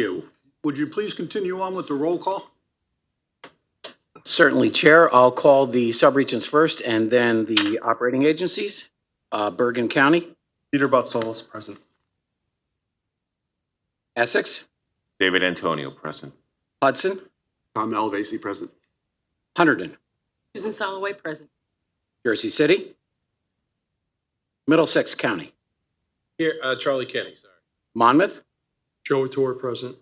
you. Would you please continue on with the roll call? Certainly, Chair. I'll call the subregions first and then the operating agencies. Bergen County, Peter Butzolis, present. Essex, David Antonio, present. Hudson, Tom Elvasi, present. Hunterdon, Susan Soloway, present. Jersey City, Middlesex County, Here, Charlie Kenny, sorry. Monmouth, Joe Torre, present.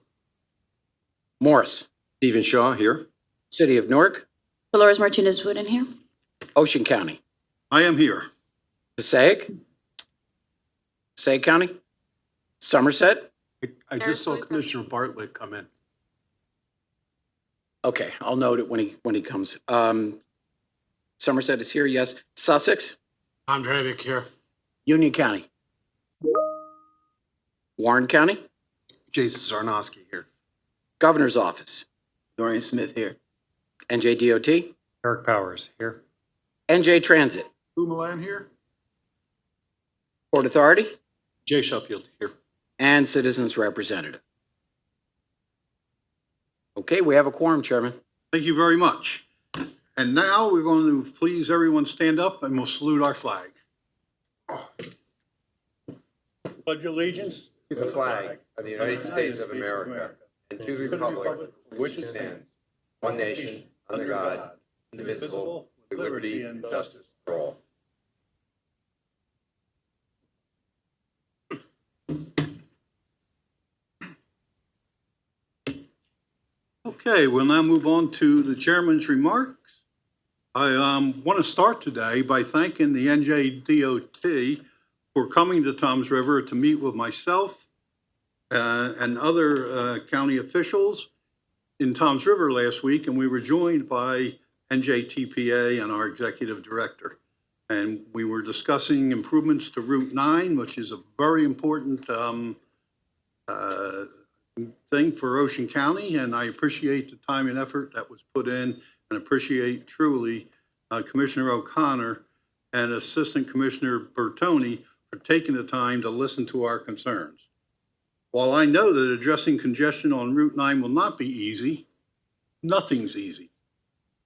Morris, Stephen Shaw, here. City of Newark, Dolores Martinez Wooden here. Ocean County, I am here. Passaic, County, Somerset. I just saw Commissioner Bartlett come in. Okay, I'll note it when he comes. Somerset is here, yes. Sussex, Tom Dravic here. Union County, Warren County, Jason Zarnowski, here. Governor's Office, Dorian Smith, here. NJDOT, Eric Powers, here. NJ Transit, Lou Milan here. Port Authority, Jay Sheffield, here. and Citizens Representative. Okay, we have a quorum, Chairman. Thank you very much. And now we're going to please everyone stand up and we'll salute our flag. Pledge allegiance To the flag of the United States of America and to the republic for which it stands, one nation, under God, indivisible, with liberty and justice for all. Okay, we'll now move on to the chairman's remarks. I want to start today by thanking the NJDOT for coming to Toms River to meet with myself and other county officials in Toms River last week, and we were joined by NJTPA and our executive director. And we were discussing improvements to Route 9, which is a very important thing for Ocean County, and I appreciate the time and effort that was put in, and appreciate truly Commissioner O'Connor and Assistant Commissioner Bertoni for taking the time to listen to our concerns. While I know that addressing congestion on Route 9 will not be easy, nothing's easy.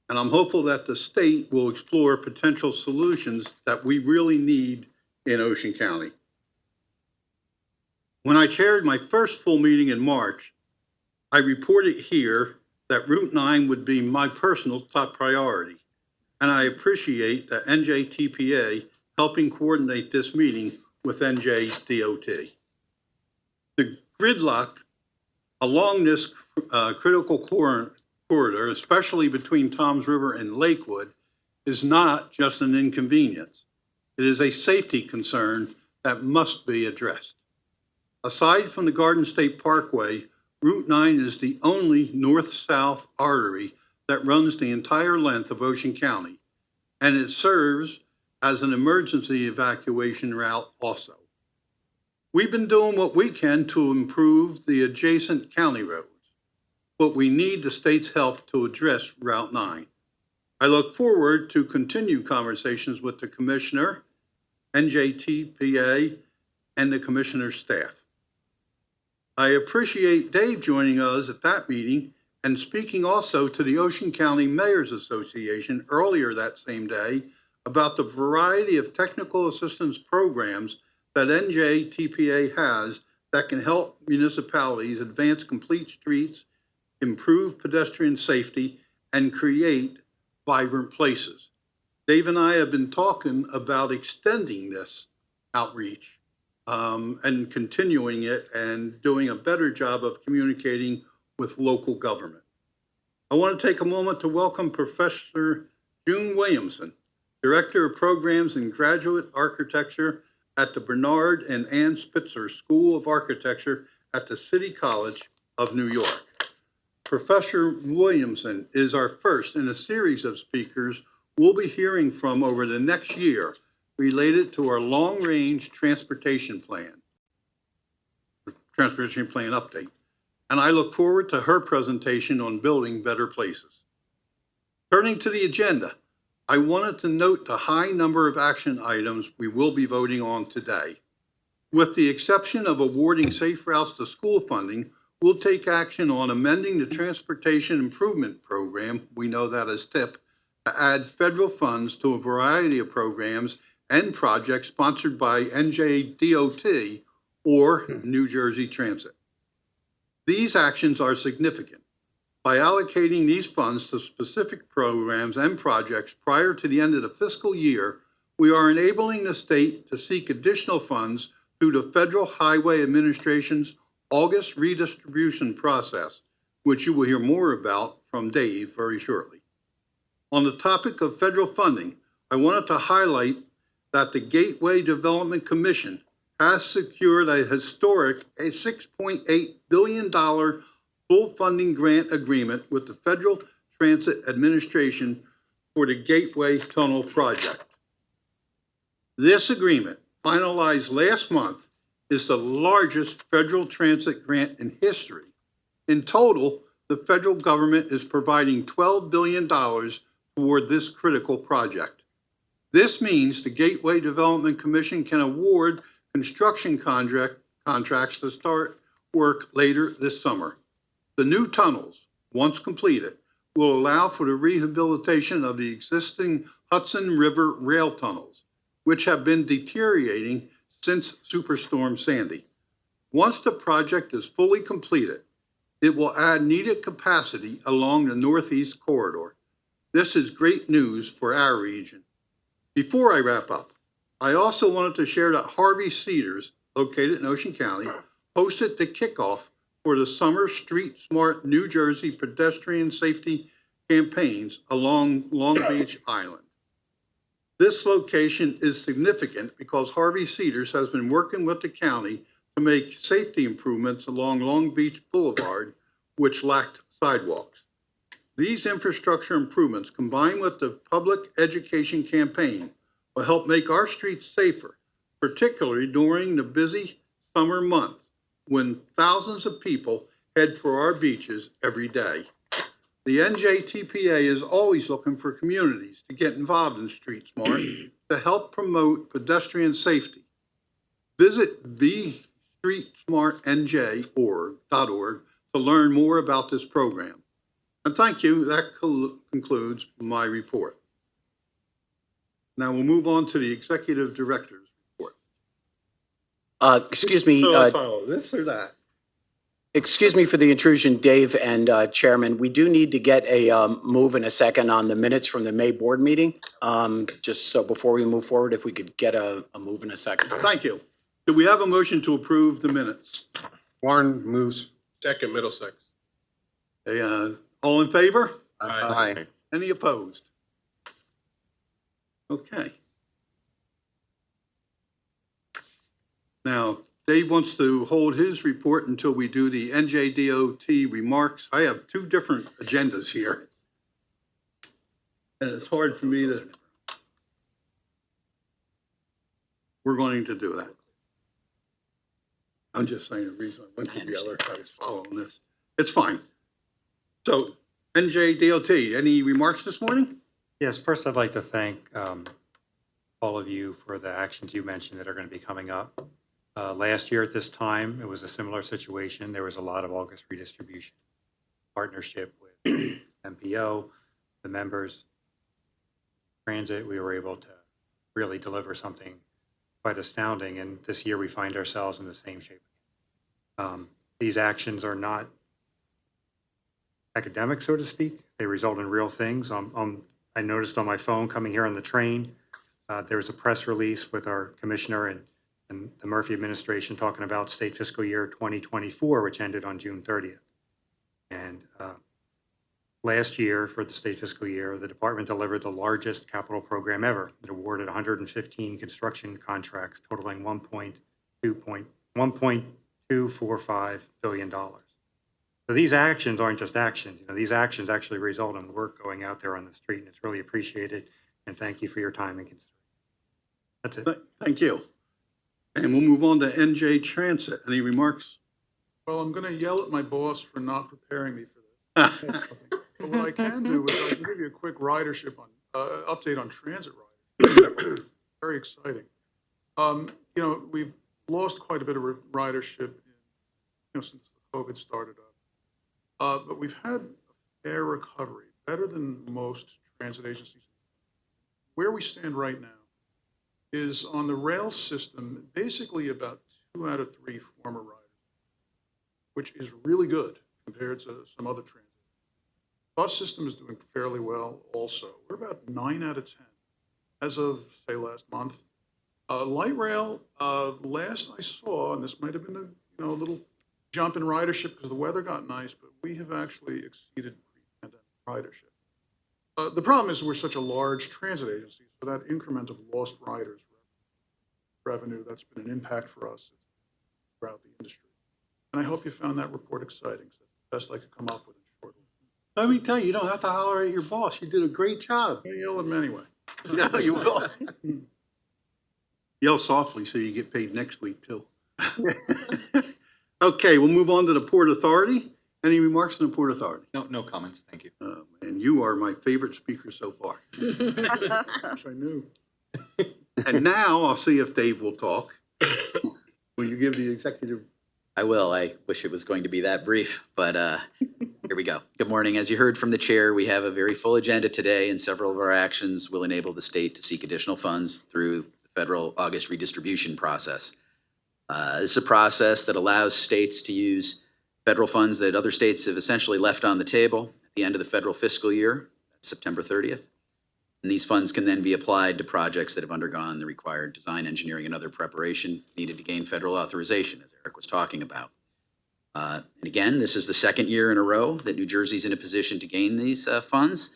And I'm hopeful that the state will explore potential solutions that we really need in Ocean County. When I chaired my first full meeting in March, I reported here that Route 9 would be my personal top priority. And I appreciate that NJTPA helping coordinate this meeting with NJDOT. The gridlock along this critical corridor, especially between Toms River and Lakewood, is not just an inconvenience. It is a safety concern that must be addressed. Aside from the Garden State Parkway, Route 9 is the only north-south artery that runs the entire length of Ocean County, and it serves as an emergency evacuation route also. We've been doing what we can to improve the adjacent county roads, but we need the state's help to address Route 9. I look forward to continued conversations with the Commissioner, NJTPA, and the Commissioner's staff. I appreciate Dave joining us at that meeting and speaking also to the Ocean County Mayors Association earlier that same day about the variety of technical assistance programs that NJTPA has that can help municipalities advance complete streets, improve pedestrian safety, and create vibrant places. Dave and I have been talking about extending this outreach and continuing it and doing a better job of communicating with local government. I want to take a moment to welcome Professor June Williamson, Director of Programs in Graduate Architecture at the Bernard and Ann Spitzer School of Architecture at the City College of New York. Professor Williamson is our first in a series of speakers we'll be hearing from over the next year related to our long-range transportation plan update. And I look forward to her presentation on building better places. Turning to the agenda, I wanted to note the high number of action items we will be voting on today. With the exception of awarding Safe Routes to School funding, will take action on amending the Transportation Improvement Program, we know that as TIP, to add federal funds to a variety of programs and projects sponsored by NJDOT or New Jersey Transit. These actions are significant. By allocating these funds to specific programs and projects prior to the end of the fiscal year, we are enabling the state to seek additional funds through the Federal Highway Administration's August redistribution process, which you will hear more about from Dave very shortly. On the topic of federal funding, I wanted to highlight that the Gateway Development Commission has secured a historic $6.8 billion full funding grant agreement with the Federal Transit Administration for the Gateway Tunnel project. This agreement, finalized last month, is the largest federal transit grant in history. In total, the federal government is providing $12 billion toward this critical project. This means the Gateway Development Commission can award construction contracts to start work later this summer. The new tunnels, once completed, will allow for the rehabilitation of the existing Hudson River rail tunnels, which have been deteriorating since Superstorm Sandy. Once the project is fully completed, it will add needed capacity along the Northeast Corridor. This is great news for our region. Before I wrap up, I also wanted to share that Harvey Cedars, located in Ocean County, hosted the kickoff for the Summer Street Smart New Jersey pedestrian safety campaigns along Long Beach Island. This location is significant because Harvey Cedars has been working with the county to make safety improvements along Long Beach Boulevard, which lacked sidewalks. These infrastructure improvements, combined with the public education campaign, will help make our streets safer, particularly during the busy summer months when thousands of people head for our beaches every day. The NJTPA is always looking for communities to get involved in Street Smart to help promote pedestrian safety. Visit bstreetsmartnj.org to learn more about this program. And thank you. That concludes my report. Now we'll move on to the Executive Director's report. Excuse me, Follow this or that? excuse me for the intrusion, Dave and Chairman. We do need to get a move in a second on the minutes from the May board meeting. Just so before we move forward, if we could get a move in a second. Thank you. Do we have a motion to approve the minutes? Warren moves. Second, Middlesex. All in favor? Aye. Any opposed? Okay. Now, Dave wants to hold his report until we do the NJDOT remarks. I have two different agendas here. And it's hard for me to... We're going to do that. I'm just saying the reason I went to the other, I was following this. It's fine. So, NJDOT, any remarks this morning? Yes, first I'd like to thank all of you for the actions you mentioned that are going to be coming up. Last year at this time, it was a similar situation. There was a lot of August redistribution partnership with MPO, the members, transit. We were able to really deliver something quite astounding. And this year we find ourselves in the same shape. These actions are not academic, so to speak. They result in real things. I noticed on my phone coming here on the train, there was a press release with our commissioner and the Murphy administration talking about state fiscal year 2024, which ended on June 30th. And last year, for the state fiscal year, the department delivered the largest capital program ever. It awarded 115 construction contracts totaling $1.245 billion. So these actions aren't just actions. You know, these actions actually result in work going out there on the street, and it's really appreciated. And thank you for your time and consideration. That's it. Thank you. And we'll move on to NJ Transit. Any remarks? Well, I'm going to yell at my boss for not preparing me for this. But what I can do is I can give you a quick ridership update on transit riders. Very exciting. We've lost quite a bit of ridership since the COVID started up. But we've had a fair recovery, better than most transit agencies. Where we stand right now is on the rail system, basically about 2 out of 3 former riders, which is really good compared to some other transit. Bus system is doing fairly well also. We're about 9 out of 10 as of, say, last month. Light rail, last I saw, and this might have been a little jump in ridership because the weather got nice, but we have actually exceeded pre-pandemic ridership. The problem is we're such a large transit agency, so that increment of lost riders revenue, that's been an impact for us throughout the industry. And I hope you found that report exciting. So that's the best I could come up with in short. Let me tell you, you don't have to holler at your boss. You did a great job. I yell at him anyway. No, you will. Yell softly so you get paid next week, too. Okay, we'll move on to the Port Authority. Any remarks on the Port Authority? No comments, thank you. And you are my favorite speaker so far. Which I knew. And now I'll see if Dave will talk. Will you give the executive? I will. I wish it was going to be that brief, but here we go. Good morning. As you heard from the chair, we have a very full agenda today, and several of our actions will enable the state to seek additional funds through the federal August redistribution process. This is a process that allows states to use federal funds that other states have essentially left on the table at the end of the federal fiscal year, that's September 30th. And these funds can then be applied to projects that have undergone the required design, engineering, and other preparation needed to gain federal authorization, as Eric was talking about. And again, this is the second year in a row that New Jersey's in a position to gain these funds.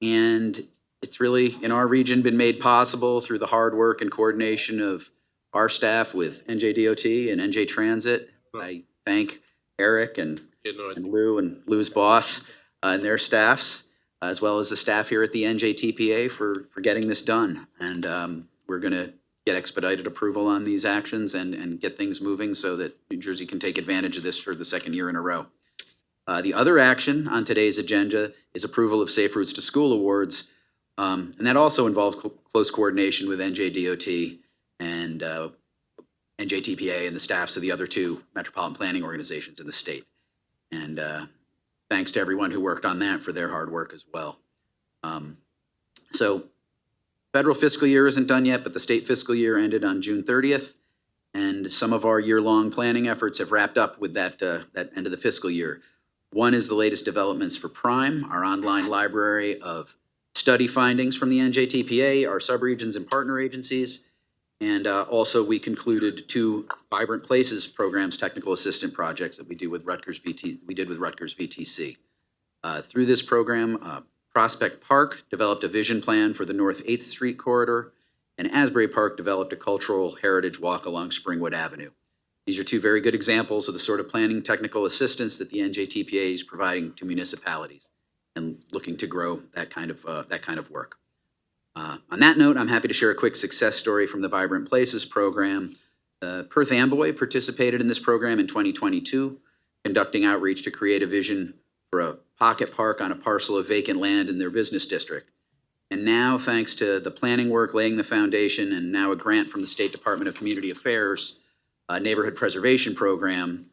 And it's really, in our region, been made possible through the hard work and coordination of our staff with NJDOT and NJ Transit. I thank Eric and Lou and Lou's boss and their staffs, as well as the staff here at the NJTPA for getting this done. And we're going to get expedited approval on these actions and get things moving so that New Jersey can take advantage of this for the second year in a row. The other action on today's agenda is approval of Safe Routes to School awards. And that also involves close coordination with NJDOT and NJTPA and the staffs of the other 2 metropolitan planning organizations in the state. And thanks to everyone who worked on that for their hard work as well. So federal fiscal year isn't done yet, but the state fiscal year ended on June 30th. And some of our year-long planning efforts have wrapped up with that end of the fiscal year. One is the latest developments for Prime, our online library of study findings from the NJTPA, our subregions and partner agencies. And also we concluded 2 Vibrant Places programs technical assistant projects that we did with Rutgers VTC. Through this program, Prospect Park developed a vision plan for the North 8th Street corridor, and Asbury Park developed a cultural heritage walk along Springwood Avenue. These are 2 very good examples of the sort of planning technical assistance that the NJTPA is providing to municipalities and looking to grow that kind of work. On that note, I'm happy to share a quick success story from the Vibrant Places program. Perth Amboy participated in this program in 2022, conducting outreach to create a vision for a pocket park on a parcel of vacant land in their business district. And now, thanks to the planning work, laying the foundation, and now a grant from the State Department of Community Affairs Neighborhood Preservation Program,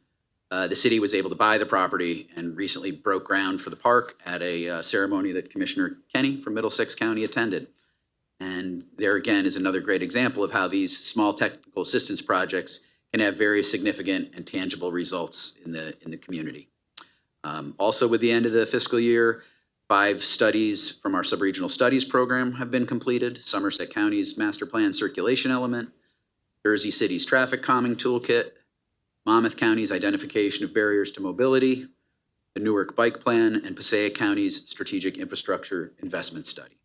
the city was able to buy the property and recently broke ground for the park at a ceremony that Commissioner Kenny from Middlesex County attended. And there again is another great example of how these small technical assistance projects can have very significant and tangible results in the community. Also, with the end of the fiscal year, 5 studies from our subregional studies program have been completed. Somerset County's master plan circulation element, Jersey City's traffic calming toolkit, Monmouth County's identification of barriers to mobility, the Newark bike plan, and Passaic County's strategic infrastructure investment study.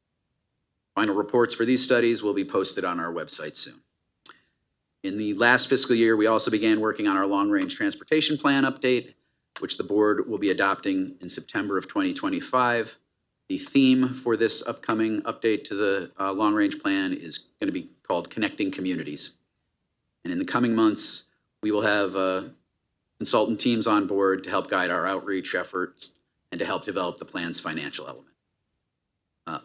Final reports for these studies will be posted on our website soon. In the last fiscal year, we also began working on our long-range transportation plan update, which the board will be adopting in September of 2025. The theme for this upcoming update to the long-range plan is going to be called Connecting Communities. And in the coming months, we will have consultant teams on board to help guide our outreach efforts and to help develop the plan's financial element.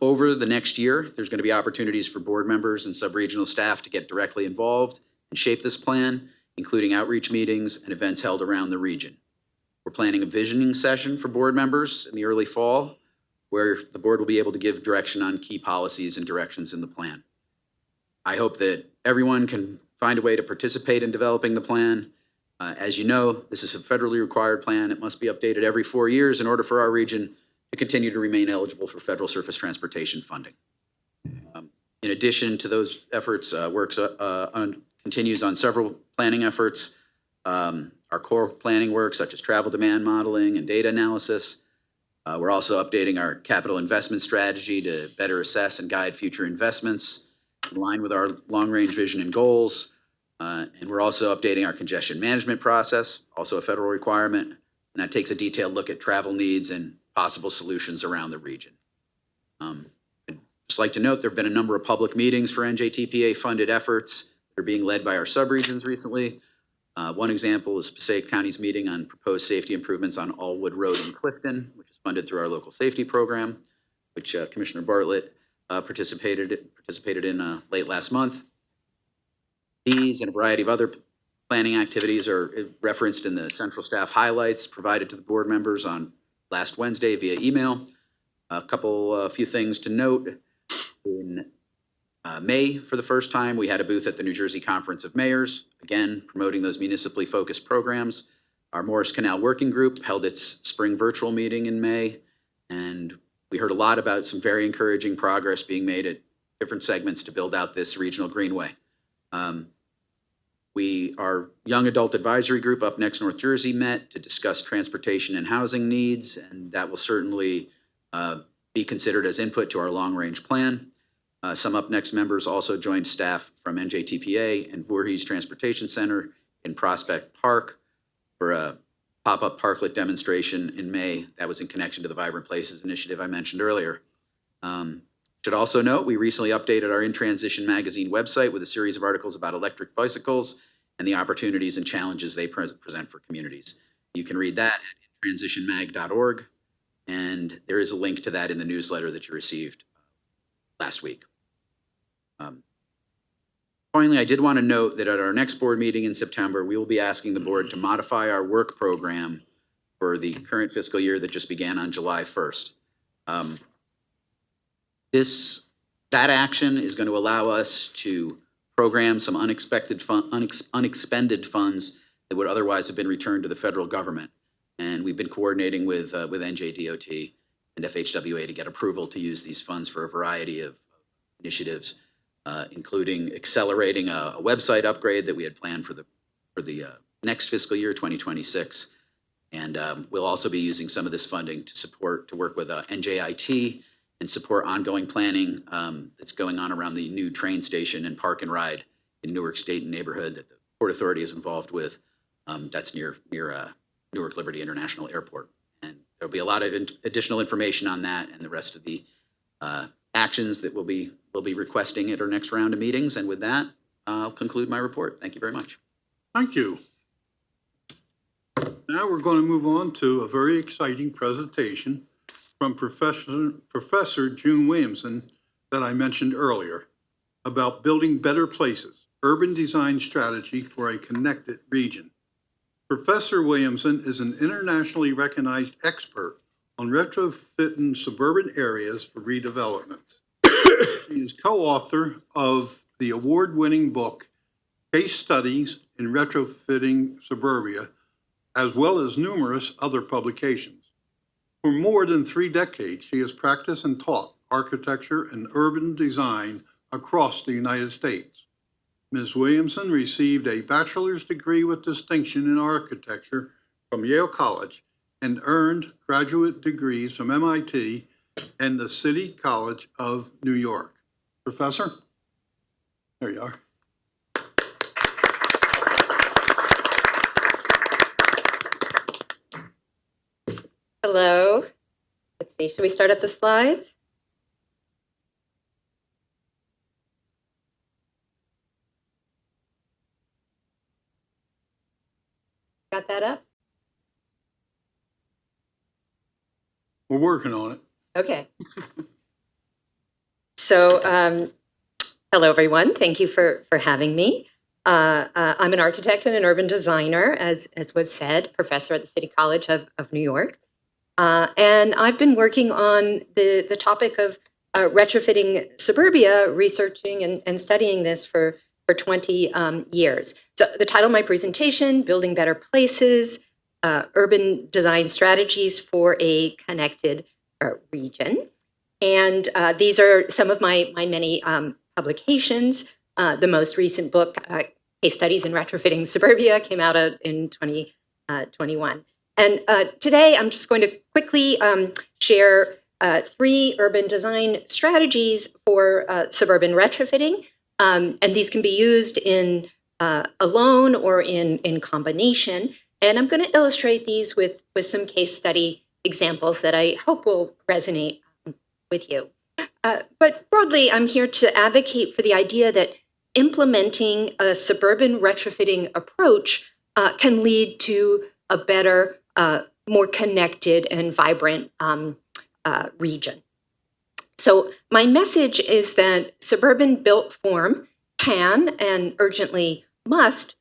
Over the next year, there's going to be opportunities for board members and subregional staff to get directly involved and shape this plan, including outreach meetings and events held around the region. We're planning a visioning session for board members in the early fall, where the board will be able to give direction on key policies and directions in the plan. I hope that everyone can find a way to participate in developing the plan. As you know, this is a federally required plan. It must be updated every 4 years in order for our region to continue to remain eligible for federal surface transportation funding. In addition to those efforts, works continues on several planning efforts. Our core planning work, such as travel demand modeling and data analysis. We're also updating our capital investment strategy to better assess and guide future investments in line with our long-range vision and goals. And we're also updating our congestion management process, also a federal requirement. And that takes a detailed look at travel needs and possible solutions around the region. I'd just like to note there have been a number of public meetings for NJTPA funded efforts that are being led by our subregions recently. One example is Passaic County's meeting on proposed safety improvements on Allwood Road in Clifton, which is funded through our local safety program, which Commissioner Bartlett participated in late last month. These and a variety of other planning activities are referenced in the central staff highlights provided to the board members on last Wednesday via email. A few things to note. In May, for the first time, we had a booth at the New Jersey Conference of Mayors, again, promoting those municipally focused programs. Our Morris Canal Working Group held its spring virtual meeting in May, and we heard a lot about some very encouraging progress being made at different segments to build out this regional greenway. Our Young Adult Advisory Group up next North Jersey met to discuss transportation and housing needs, and that will certainly be considered as input to our long-range plan. Some Up Next members also joined staff from NJTPA and Voorhees Transportation Center in Prospect Park for a pop-up parklet demonstration in May. That was in connection to the Vibrant Places initiative I mentioned earlier. Should also note, we recently updated our In Transition magazine website with a series of articles about electric bicycles and the opportunities and challenges they present for communities. You can read that at intransitionmag.org, and there is a link to that in the newsletter that you received last week. Finally, I did want to note that at our next board meeting in September, we will be asking the board to modify our work program for the current fiscal year that just began on July 1st. That action is going to allow us to program some unexpended funds that would otherwise have been returned to the federal government. And we've been coordinating with NJDOT and FHWA to get approval to use these funds for a variety of initiatives, including accelerating a website upgrade that we had planned for the next fiscal year, 2026. And we'll also be using some of this funding to work with NJIT and support ongoing planning that's going on around the new train station and park and ride in Newark State and neighborhood that the Port Authority is involved with. That's near Newark Liberty International Airport. And there'll be a lot of additional information on that and the rest of the actions that we'll be requesting at our next round of meetings. And with that, I'll conclude my report. Thank you very much. Thank you. Now we're going to move on to a very exciting presentation from Professor June Williamson that I mentioned earlier about building better places, urban design strategy for a connected region. Professor Williamson is an internationally recognized expert on retrofitting suburban areas for redevelopment. She is co-author of the award-winning book, Case Studies in Retrofitting Suburbia, as well as numerous other publications. For more than 3 decades, she has practiced and taught architecture and urban design across the United States. Ms. Williamson received a bachelor's degree with distinction in architecture from Yale College and earned graduate degrees from MIT and the City College of New York. Professor, there you are. Hello. Let's see, should we start at the slides? Got that up? We're working on it. Okay. So, hello, everyone. Thank you for having me. I'm an architect and an urban designer, as was said, professor at the City College of New York. And I've been working on the topic of retrofitting suburbia, researching and studying this for 20 years. So the title of my presentation, Building Better Places, Urban Design Strategies for a Connected Region. And these are some of my many publications. The most recent book, Case Studies in Retrofitting Suburbia, came out in 2021. And today I'm just going to quickly share 3 urban design strategies for suburban retrofitting. And these can be used in alone or in combination. And I'm going to illustrate these with some case study examples that I hope will resonate with you. But broadly, I'm here to advocate for the idea that implementing a suburban retrofitting approach can lead to a better, more connected and vibrant region. So my message is that suburban built form can and urgently must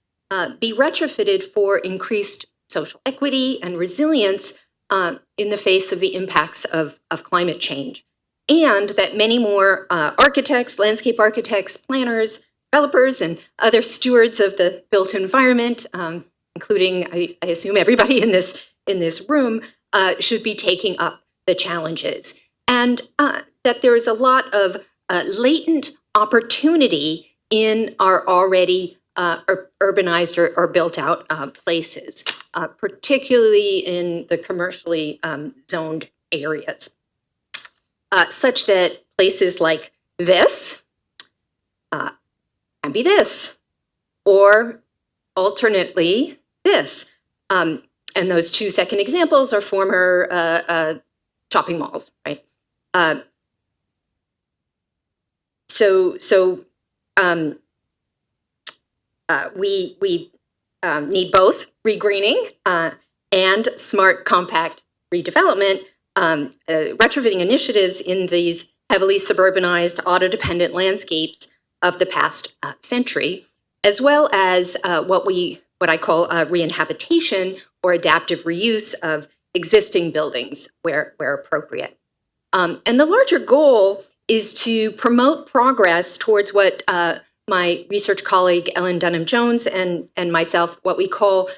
be retrofitted for increased social equity and resilience in the face of the impacts of climate change. And that many more architects, landscape architects, planners, developers, and other stewards of the built environment, including, I assume, everybody in this room, should be taking up the challenges. And that there is a lot of latent opportunity in our already urbanized or built out places, particularly in the commercially zoned areas, such that places like this can be this, or alternately this. And those 2 second examples are former shopping malls, right? We need both regreening and smart, compact redevelopment, retrofitting initiatives in these heavily suburbanized, auto-dependent landscapes of the past century, as well as what I call reinhabitation or adaptive reuse of existing buildings where appropriate. And the larger goal is to promote progress towards what my research colleague Ellen Dunham-Jones and myself, what we call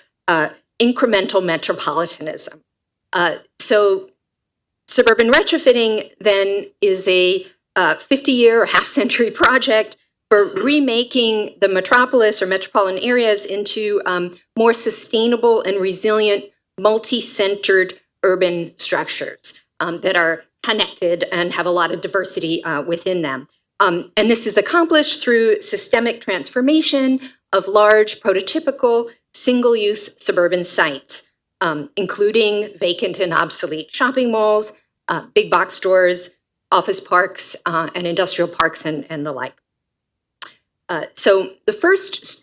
incremental metropolitanism. So suburban retrofitting then is a 50-year or half-century project for remaking the metropolis or metropolitan areas into more sustainable and resilient, multi-centered urban structures that are connected and have a lot of diversity within them. And this is accomplished through systemic transformation of large, prototypical, single-use suburban sites, including vacant and obsolete shopping malls, big box stores, office parks, and industrial parks, and the like. So the first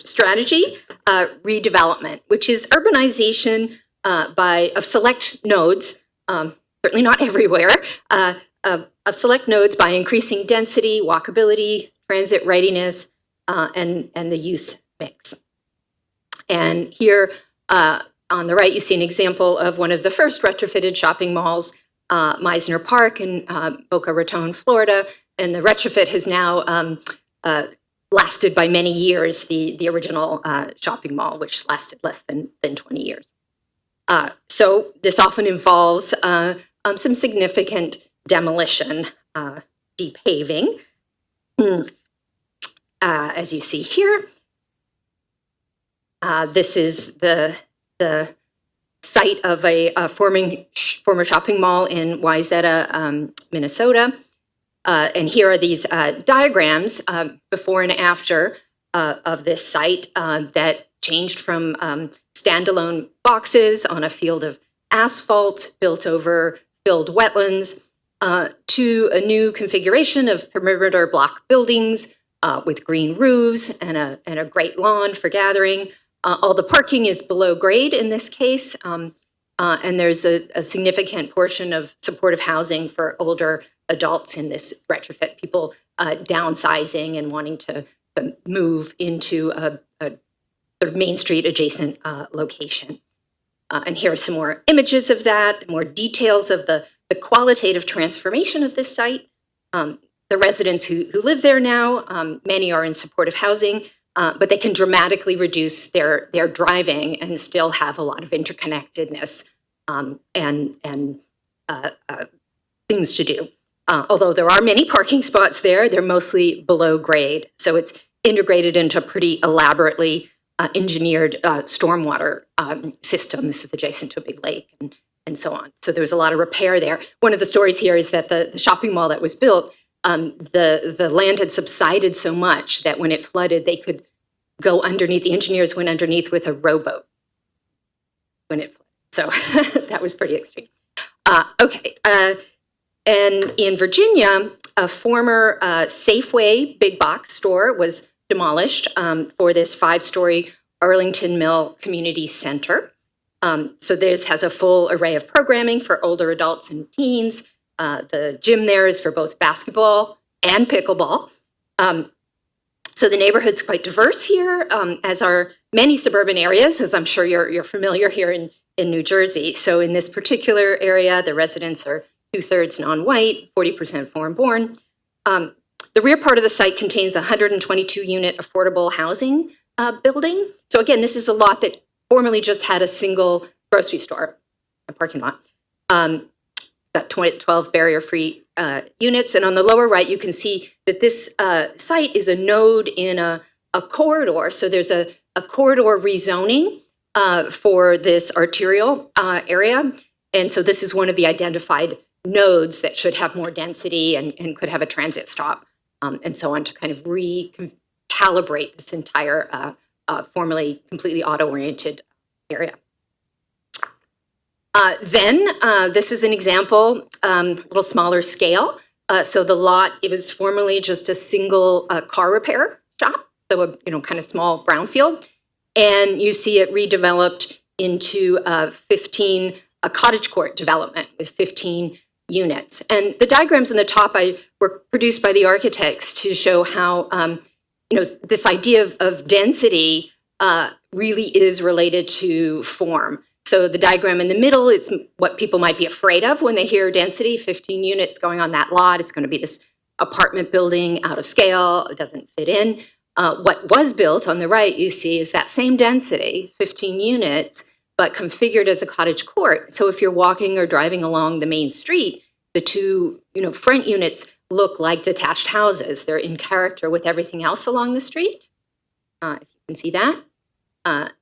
strategy, redevelopment, which is urbanization of select nodes, certainly not everywhere, of select nodes by increasing density, walkability, transit readiness, and the use mix. And here on the right, you see an example of one of the first retrofitted shopping malls, Meisner Park in Boca Raton, Florida. And the retrofit has now lasted by many years, the original shopping mall, which lasted less than 20 years. So this often involves some significant demolition, depaving, as you see here. This is the site of a former shopping mall in Wayzata, Minnesota. And here are these diagrams before and after of this site that changed from standalone boxes on a field of asphalt built over filled wetlands to a new configuration of perimeter block buildings with green roofs and a great lawn for gathering. All the parking is below grade in this case, and there's a significant portion of supportive housing for older adults in this retrofit, people downsizing and wanting to to move into a sort of Main Street adjacent location. And here are some more images of that, more details of the qualitative transformation of this site. The residents who live there now, many are in supportive housing, but they can dramatically reduce their driving and still have a lot of interconnectedness and things to do. Although there are many parking spots there, they're mostly below grade. So it's integrated into a pretty elaborately engineered stormwater system. This is adjacent to a big lake and so on. So there's a lot of repair there. One of the stories here is that the shopping mall that was built, the land had subsided so much that when it flooded, they could go underneath. The engineers went underneath with a rowboat when it flooded. So that was pretty extreme. Okay. And in Virginia, a former Safeway big box store was demolished for this 5-story Arlington Mill Community Center. So this has a full array of programming for older adults and teens. The gym there is for both basketball and pickleball. So the neighborhood's quite diverse here, as are many suburban areas, as I'm sure you're familiar here in New Jersey. So in this particular area, the residents are 2/3 non-white, 40% foreign-born. The rear part of the site contains a 122-unit affordable housing building. So again, this is a lot that formerly just had a single grocery store, a parking lot. Got 12 barrier-free units. And on the lower right, you can see that this site is a node in a corridor. So there's a corridor rezoning for this arterial area. And so this is one of the identified nodes that should have more density and could have a transit stop and so on to kind of recalibrate this entire formerly completely auto-oriented area. Then this is an example, a little smaller scale. So the lot, it was formerly just a single car repair shop, so a kind of small brownfield. And you see it redeveloped into a cottage court development with 15 units. And the diagrams on the top were produced by the architects to show how this idea of density really is related to form. So the diagram in the middle is what people might be afraid of when they hear density, 15 units going on that lot. It's going to be this apartment building out of scale. It doesn't fit in. What was built on the right, you see, is that same density, 15 units, but configured as a cottage court. So if you're walking or driving along the main street, the two front units look like detached houses. They're in character with everything else along the street. If you can see that.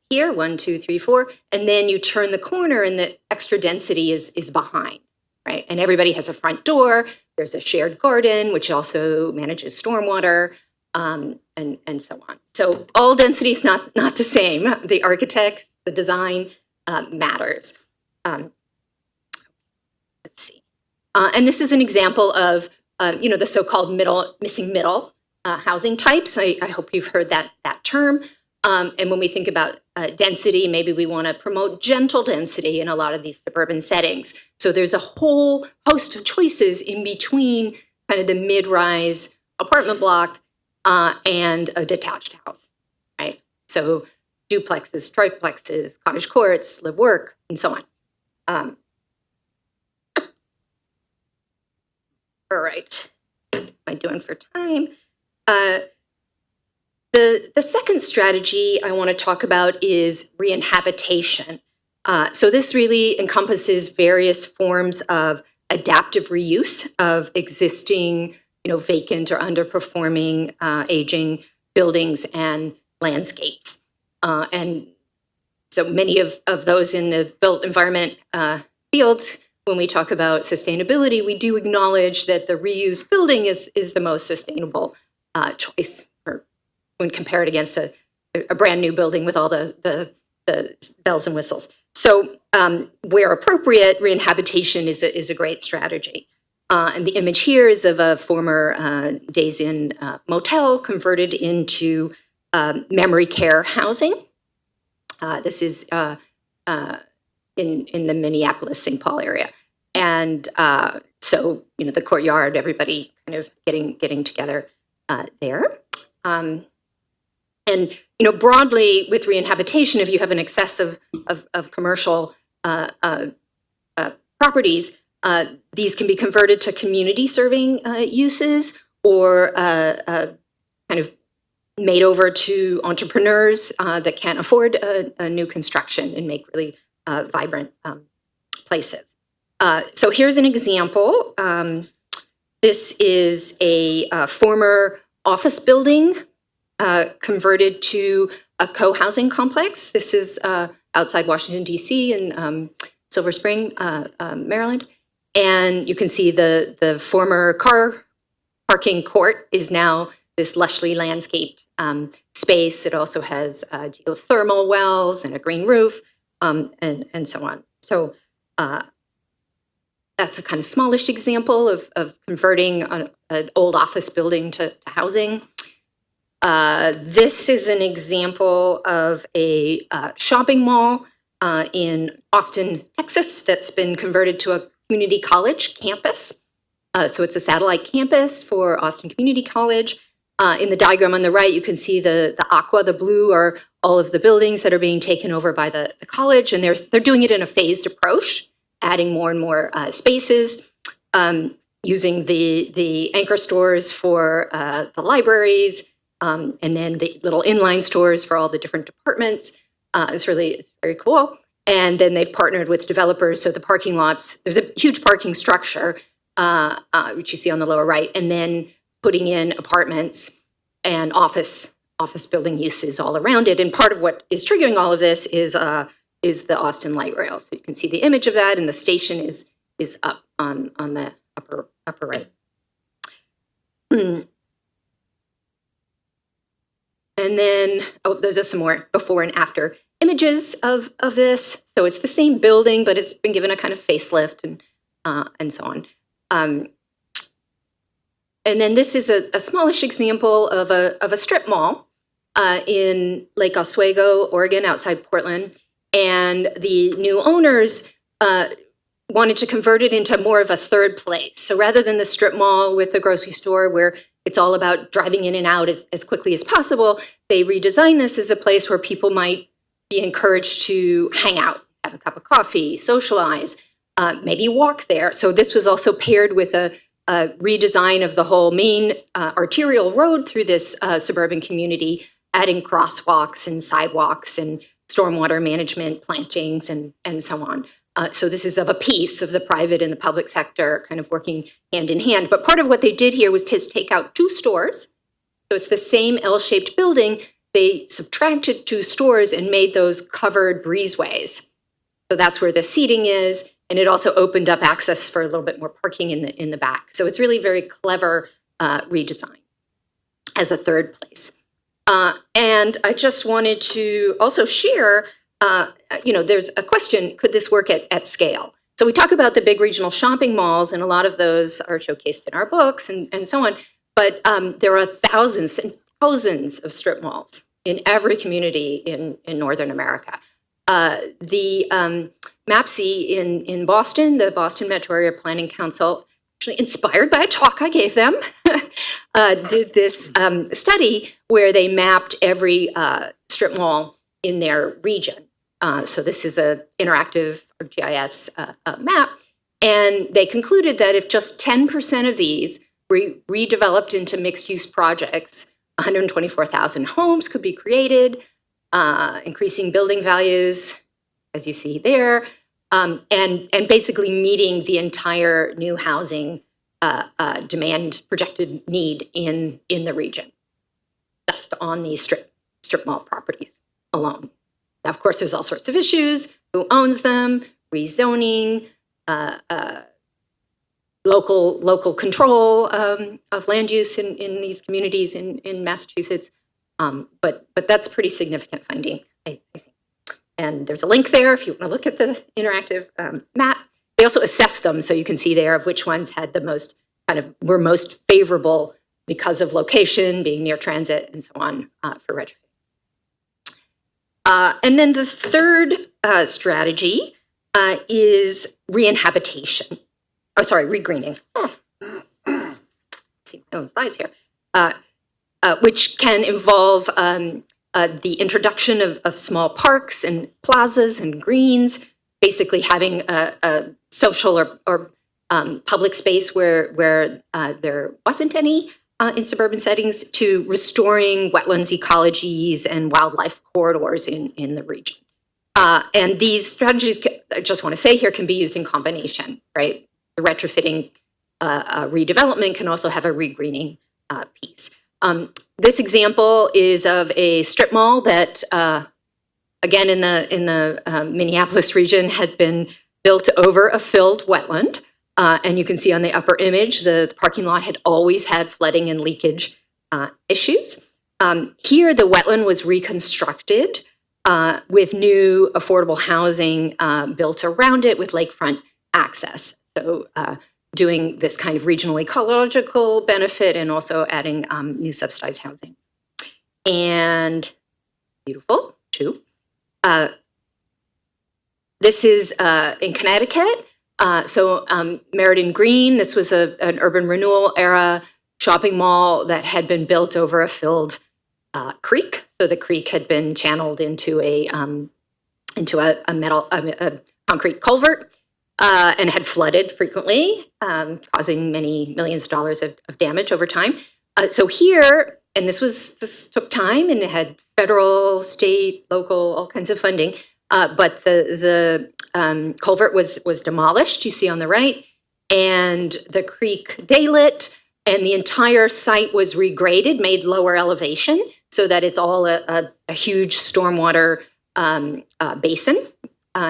Here, 1, 2, 3, 4, and then you turn the corner and the extra density is behind, right? And everybody has a front door. There's a shared garden, which also manages stormwater, and so on. So all density is not the same. The architect, the design matters. Let's see. And this is an example of the so-called missing middle housing types. I hope you've heard that term. And when we think about density, maybe we want to promote gentle density in a lot of these suburban settings. So there's a whole host of choices in between kind of the mid-rise apartment block and a detached house, right? So duplexes, triplexes, cottage courts, live work, and so on. All right, what am I doing for time? The second strategy I want to talk about is reinhabitation. So this really encompasses various forms of adaptive reuse of existing, vacant or underperforming, aging buildings and landscapes. And so many of those in the built environment fields, when we talk about sustainability, we do acknowledge that the reused building is the most sustainable choice when compared against a brand new building with all the bells and whistles. So where appropriate, reinhabitation is a great strategy. And the image here is of a former Days Inn motel converted into memory care housing. This is in the Minneapolis, St. Paul area. And so, the courtyard, everybody kind of getting together there. And, broadly with reinhabitation, if you have an excess of commercial properties, these can be converted to community serving uses or kind of made over to entrepreneurs that can't afford a new construction and make really vibrant places. So here's an example. This is a former office building converted to a co-housing complex. This is outside Washington, D.C. in Silver Spring, Maryland. And you can see the former car parking court is now this lushly landscaped space. It also has geothermal wells and a green roof and so on. So that's a kind of smallish example of converting an old office building to housing. This is an example of a shopping mall in Austin, Texas, that's been converted to a community college campus. So it's a satellite campus for Austin Community College. In the diagram on the right, you can see the aqua, the blue, are all of the buildings that are being taken over by the college, and they're doing it in a phased approach, adding more and more spaces, using the anchor stores for the libraries, and then the little inline stores for all the different departments. It's very cool. And then they've partnered with developers, so the parking lots, there's a huge parking structure, which you see on the lower right, and then putting in apartments and office building uses all around it. And part of what is triggering all of this is the Austin Light Rail. So you can see the image of that, and the station is up on the upper right. And then, there's just some more before and after images of this. So it's the same building, but it's been given a kind of facelift and so on. And then this is a smallish example of a strip mall in Lake Oswego, Oregon, outside Portland. And the new owners wanted to convert it into more of a third place. So rather than the strip mall with the grocery store where it's all about driving in and out as quickly as possible, they redesigned this as a place where people might be encouraged to hang out, have a cup of coffee, socialize, maybe walk there. So this was also paired with a redesign of the whole main arterial road through this suburban community, adding crosswalks and sidewalks and stormwater management, plantings, and so on. So this is of a piece of the private and the public sector kind of working hand in hand. But part of what they did here was to take out 2 stores. So it's the same L-shaped building. They subtracted 2 stores and made those covered breezeways. So that's where the seating is. And it also opened up access for a little bit more parking in the back. So it's really very clever redesign as a third place. And I just wanted to also share, there's a question, could this work at scale? So we talk about the big regional shopping malls, and a lot of those are showcased in our books and so on. But there are thousands and thousands of strip malls in every community in Northern America. The MAPC in Boston, the Boston Metro Area Planning Council, actually inspired by a talk I gave them, did this study where they mapped every strip mall in their region. So this is an interactive GIS map. And they concluded that if just 10% of these were redeveloped into mixed-use projects, 124,000 homes could be created, increasing building values, as you see there, and basically meeting the entire new housing demand projected need in the region, just on these strip mall properties alone. Now, of course, there's all sorts of issues: who owns them, rezoning, local control of land use in these communities in Massachusetts. But that's a pretty significant finding, I think. And there's a link there if you want to look at the interactive map. They also assess them, so you can see there of which ones had the most were most favorable because of location, being near transit, and so on for retrofit. And then the third strategy is re-inhabitation. Oh, sorry, regreening. See my own slides here. Which can involve the introduction of small parks and plazas and greens, basically having a social or public space where there wasn't any in suburban settings, to restoring wetlands ecologies and wildlife corridors in the region. And these strategies, I just want to say here, can be used in combination, right? The retrofitting redevelopment can also have a regreening piece. This example is of a strip mall that, again, in the Minneapolis region, had been built over a filled wetland. And you can see on the upper image, the parking lot had always had flooding and leakage issues. Here, the wetland was reconstructed with new affordable housing built around it with lakefront access. So doing this kind of regional ecological benefit and also adding new subsidized housing. And beautiful, too. This is in Connecticut. So Meriden Green, this was an urban renewal era shopping mall that had been built over a filled creek. So the creek had been channeled into a concrete culvert and had flooded frequently, causing many millions of dollars of damage over time. So here, and this took time, and it had federal, state, local, all kinds of funding. But the culvert was demolished, you see on the right, and the creek daylit, and the entire site was regraded, made lower elevation, so that it's all a huge stormwater basin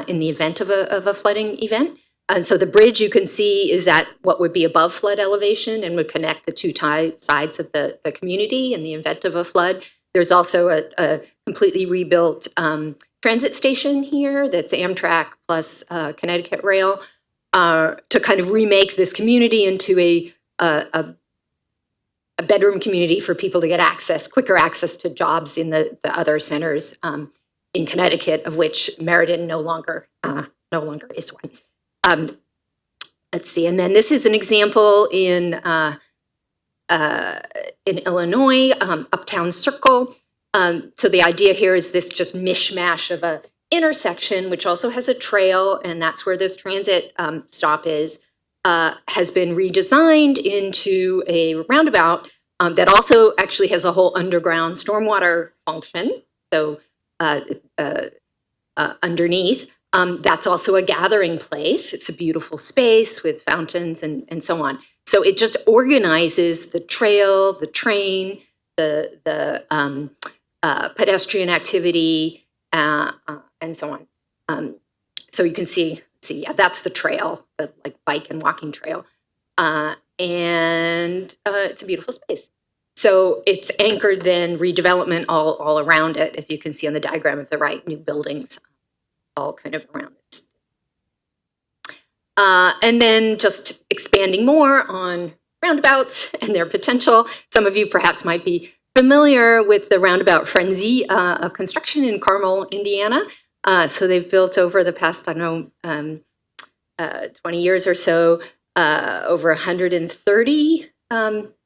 in the event of a flooding event. And so the bridge, you can see, is at what would be above flood elevation and would connect the two sides of the community in the event of a flood. There's also a completely rebuilt transit station here that's Amtrak plus Connecticut Rail to kind of remake this community into a bedroom community for people to get quicker access to jobs in the other centers in Connecticut, of which Meriden no longer is one. Let's see, and then this is an example in Illinois, Uptown Circle. So the idea here is this just mishmash of a intersection, which also has a trail, and that's where this transit stop is, has been redesigned into a roundabout that also actually has a whole underground stormwater function. So underneath, that's also a gathering place. It's a beautiful space with fountains and so on. So it just organizes the trail, the train, the pedestrian activity, and so on. So you can see, yeah, that's the trail, the like bike and walking trail. And it's a beautiful space. So it's anchored then redevelopment all around it, as you can see on the diagram of the right, new buildings all kind of around it. And then just expanding more on roundabouts and their potential. Some of you perhaps might be familiar with the roundabout frenzy of construction in Carmel, Indiana. So they've built over the past, 20 years or so, over 130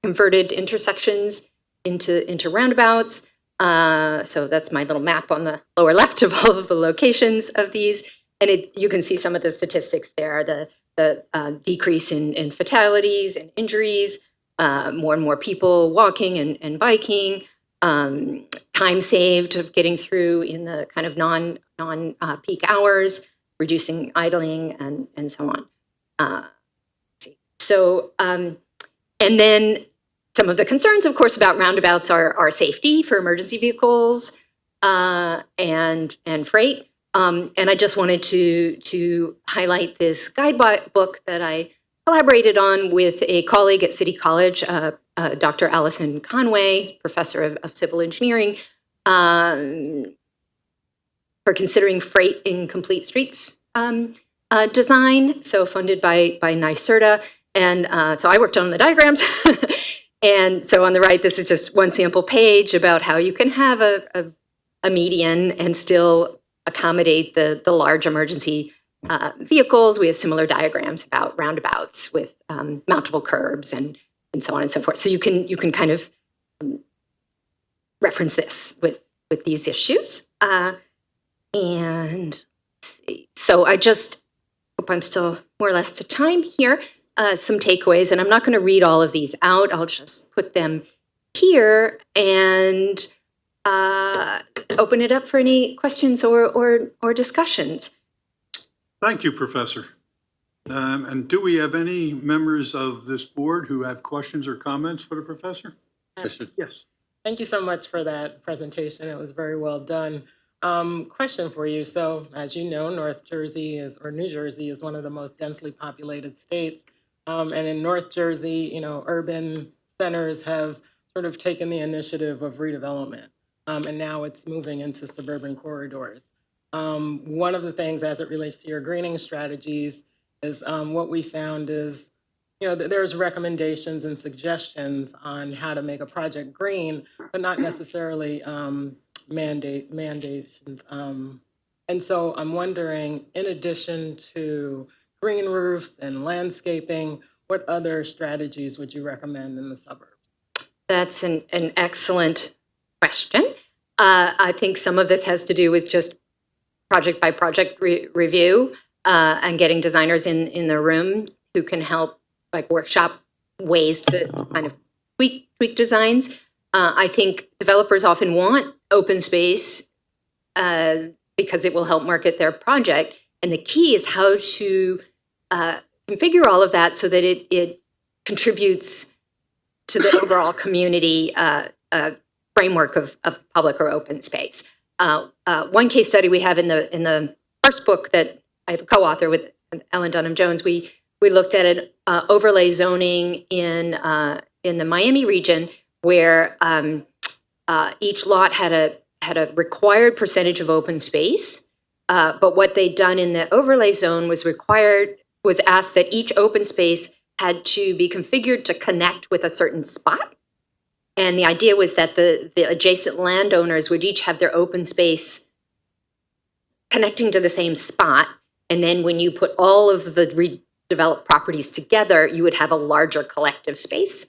converted intersections into roundabouts. So that's my little map on the lower left of all of the locations of these. And you can see some of the statistics there, the decrease in fatalities and injuries, more and more people walking and biking, time saved of getting through in the kind of non-peak hours, reducing idling and so on. So, and then some of the concerns, of course, about roundabouts are safety for emergency vehicles and freight. And I just wanted to highlight this guidebook that I collaborated on with a colleague at City College, Dr. Allison Conway, professor of civil engineering, for considering freight in complete streets design, so funded by NYSERDA. And so I worked on the diagrams. And so on the right, this is just one sample page about how you can have a median and still accommodate the large emergency vehicles. We have similar diagrams about roundabouts with mountable curbs and so on and so forth. So you can kind of reference this with these issues. And let's see. So I just hope I'm still more or less to time here. Some takeaways, and I'm not going to read all of these out. I'll just put them here and open it up for any questions or discussions. Thank you, Professor. And do we have any members of this board who have questions or comments for the professor? Yes. Thank you so much for that presentation. It was very well done. Question for you. So as you know, New Jersey is one of the most densely populated states. And in North Jersey, urban centers have sort of taken the initiative of redevelopment. And now it's moving into suburban corridors. One of the things as it relates to your greening strategies is what we found is, there's recommendations and suggestions on how to make a project green, but not necessarily mandations. And so I'm wondering, in addition to green roofs and landscaping, what other strategies would you recommend in the suburbs? That's an excellent question. I think some of this has to do with just project by project review and getting designers in the room who can help like workshop ways to kind of tweak designs. I think developers often want open space because it will help market their project. And the key is how to configure all of that so that it contributes to the overall community framework of public or open space. One case study we have in the first book that I have a co-author with Ellen Dunham Jones, we looked at an overlay zoning in the Miami region where each lot had a required percentage of open space, but what they'd done in the overlay zone was asked that each open space had to be configured to connect with a certain spot. And the idea was that the adjacent landowners would each have their open space connecting to the same spot. And then when you put all of the redeveloped properties together, you would have a larger collective space.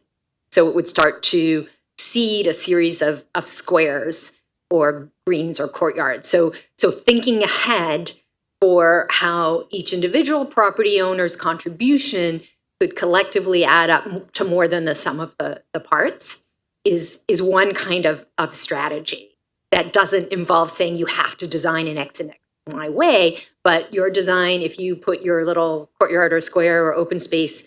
So it would start to seed a series of squares or greens or courtyards. So thinking ahead for how each individual property owner's contribution could collectively add up to more than the sum of the parts is one kind of strategy that doesn't involve saying you have to design an X and X Y way, but your design, if you put your little courtyard or square or open space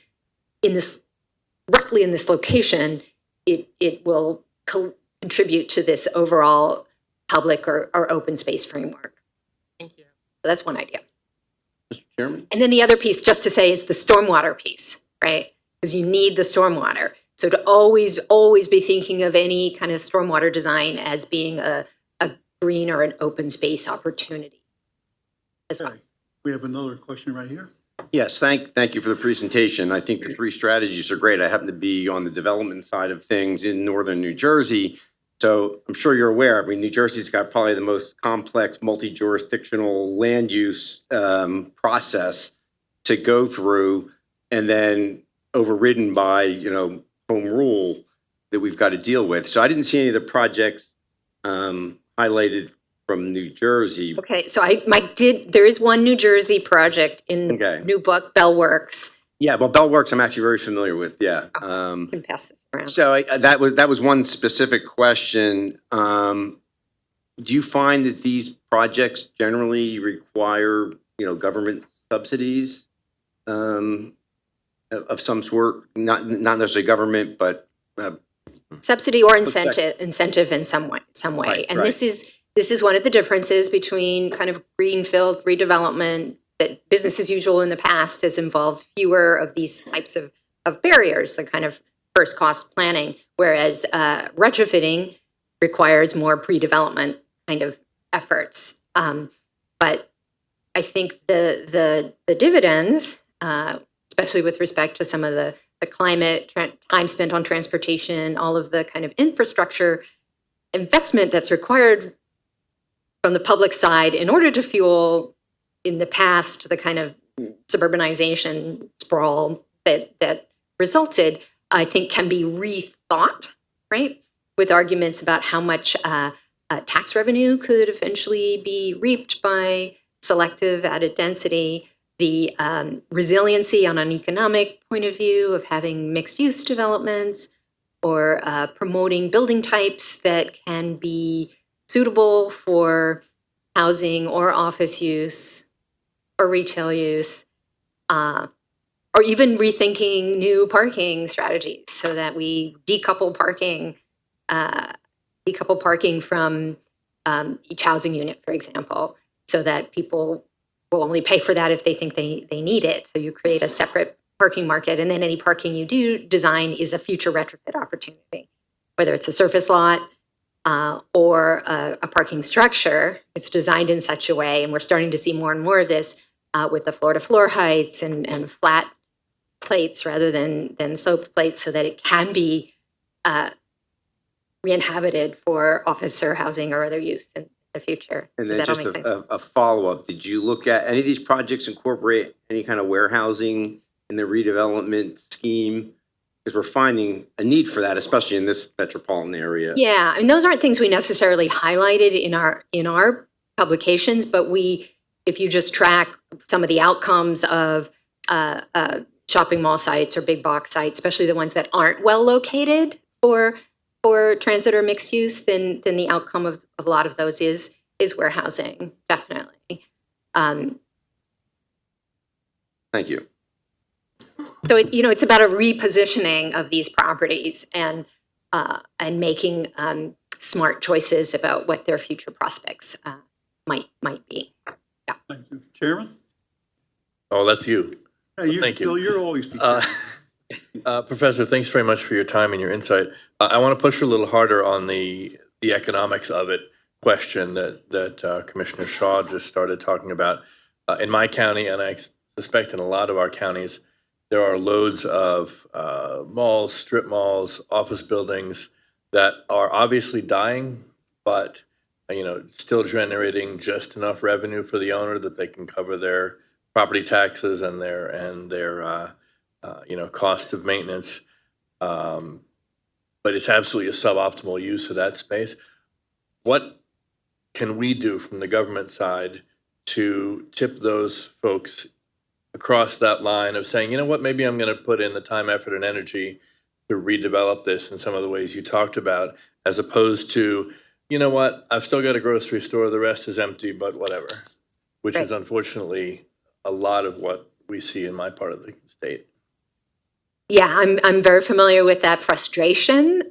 roughly in this location, it will contribute to this overall public or open space framework. Thank you. So that's one idea. Mr. Chairman? And then the other piece, just to say, is the stormwater piece, right? Because you need the stormwater. So to always be thinking of any kind of stormwater design as being a green or an open space opportunity as well. We have another question right here. Yes, thank you for the presentation. I think the three strategies are great. I happen to be on the development side of things in northern New Jersey. So I'm sure you're aware, New Jersey's got probably the most complex multi-jurisdictional land use process to go through, and then overridden by, home rule that we've got to deal with. So I didn't see any of the projects highlighted from New Jersey. Okay, so there is one New Jersey project in the new book, Bellworks. Yeah, well, Bellworks I'm actually very familiar with, yeah. You can pass this around. So that was one specific question. Do you find that these projects generally require, government subsidies of some sort? Not necessarily government, but subsidy or incentive in some way. Right, and right. This is one of the differences between kind of greenfield redevelopment that business as usual in the past has involved fewer of these types of barriers, the kind of first cost planning, whereas retrofitting requires more pre-development kind of efforts. But I think the dividends, especially with respect to some of the climate, time spent on transportation, all of the kind of infrastructure investment that's required from the public side in order to fuel, in the past, the kind of suburbanization sprawl that resulted, I think can be rethought, right? With arguments about how much tax revenue could eventually be reaped by selective added density, the resiliency on an economic point of view of having mixed-use developments, or promoting building types that can be suitable for housing or office use or retail use, or even rethinking new parking strategies so that we decouple parking from each housing unit, for example, so that people will only pay for that if they think they need it. So you create a separate parking market, and then any parking you do design is a future retrofit opportunity, whether it's a surface lot or a parking structure. It's designed in such a way, and we're starting to see more and more of this with the floor-to-floor heights and flat plates rather than sloped plates, so that it can be re-inhabited for office or housing or other use in the future. And Does then that all just make sense? a follow-up, did you look at any of these projects incorporate any kind of warehousing in the redevelopment scheme? Because we're finding a need for that, especially in this metropolitan area. Yeah, and those aren't things we necessarily highlighted in our publications, but if you just track some of the outcomes of shopping mall sites or big box sites, especially the ones that aren't well located for transit or mixed use, then the outcome of a lot of those is warehousing, definitely. Thank you. So it's about a repositioning of these properties and making smart choices about what their future prospects might be. Thank you. Chairman? Oh, that's you. Hey, Thank you. Bill, you're always be Uh, chairman. Professor, thanks very much for your time and your insight. I want to push a little harder on the economics of it question that Commissioner Shaw just started talking about. In my county, and I suspect in a lot of our counties, there are loads of malls, strip malls, office buildings that are obviously dying, but still generating just enough revenue for the owner that they can cover their property taxes and their cost of maintenance. But it's absolutely a suboptimal use of that space. What can we do from the government side to tip those folks across that line of saying, you know what, maybe I'm going to put in the time, effort, and energy to redevelop this in some of the ways you talked about, as opposed to, you know what, I've still got a grocery store, the rest is empty, but whatever, which is unfortunately a lot of what we see in my part of the state. Yeah, I'm very familiar with that frustration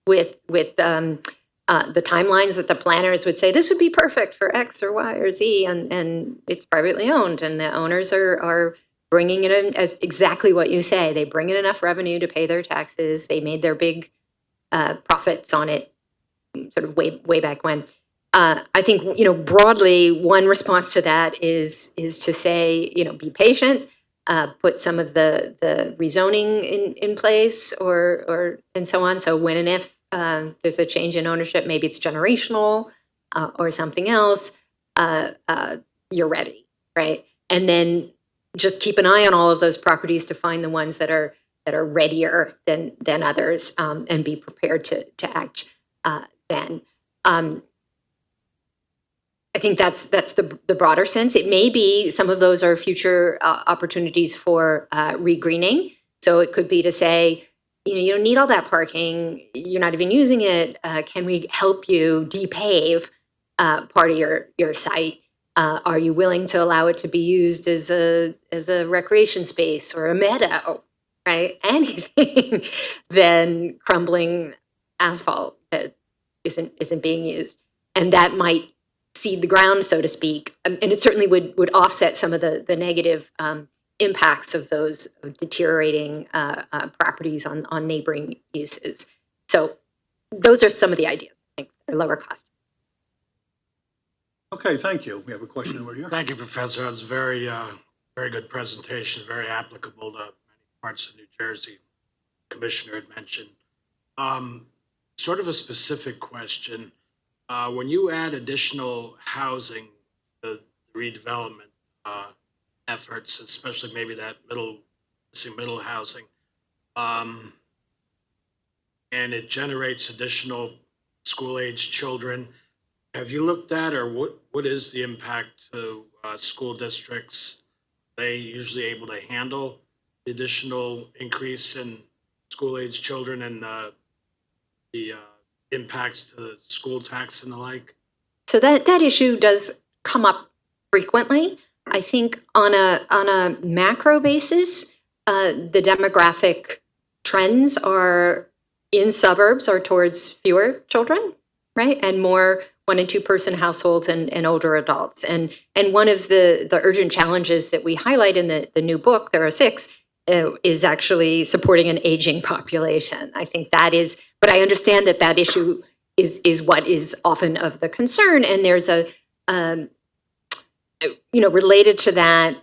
with the timelines that the planners would say this would be perfect for X or Y or Z, and it's privately owned, and the owners are bringing it in as exactly what you say. They bring in enough revenue to pay their taxes. They made their big profits on it, sort of way back when. I think broadly, one response to that is to say be patient. Put some of the rezoning in place or and so on. So when and if there's a change in ownership, maybe it's generational or something else, you're ready, right? And then just keep an eye on all of those properties to find the ones that are readier than others, and be prepared to act then. I think that's the broader sense. It may be some of those are future opportunities for regreening. So it could be to say, you don't need all that parking. You're not even using it. Can we help you depave part of your site? Are you willing to allow it to be used as a recreation space or a meadow? Right? Anything than crumbling asphalt that isn't being used, and that might seed the ground, so to speak, and it certainly would offset some of the negative impacts of those deteriorating properties on neighboring uses. So those are some of the ideas. I think they're lower cost. Okay, thank you. We have a question over here. Thank you, Professor. That was a very good presentation, very applicable to many parts of New Jersey. The Commissioner had mentioned. Sort of a specific question. When you add additional housing, the redevelopment efforts, especially maybe that middle housing, and it generates additional school-age children. Have you looked at, or what is the impact to school districts? Are they usually able to handle the additional increase in school-age children and the impacts to the school tax and the like? So that issue does come up frequently. I think on a macro basis, the demographic trends are in suburbs are towards fewer children, right, and more 1 and 2 person households and older adults. And one of the urgent challenges that we highlight in the new book, there are 6, is actually supporting an aging population. I think that is, but I understand that issue is what is often of the concern. And there's a, related to that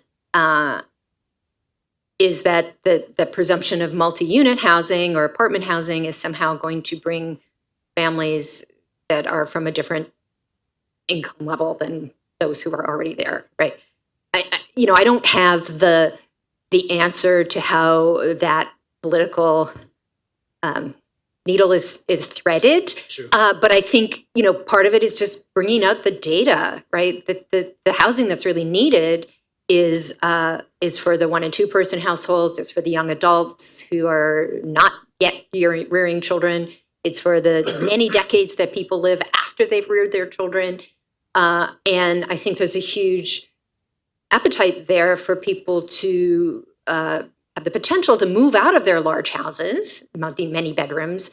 is that the presumption of multi-unit housing or apartment housing is somehow going to bring families that are from a different income level than those who are already there, right? I don't have the answer to how that political needle is threaded, Sure. but I think part of it is just bringing out the data, right? The housing that's really needed is for the 1 and 2 person households. It's for the young adults who are not yet rearing children. It's for the many decades that people live after they've reared their children. And I think there's a huge appetite there for people to have the potential to move out of their large houses, many bedrooms,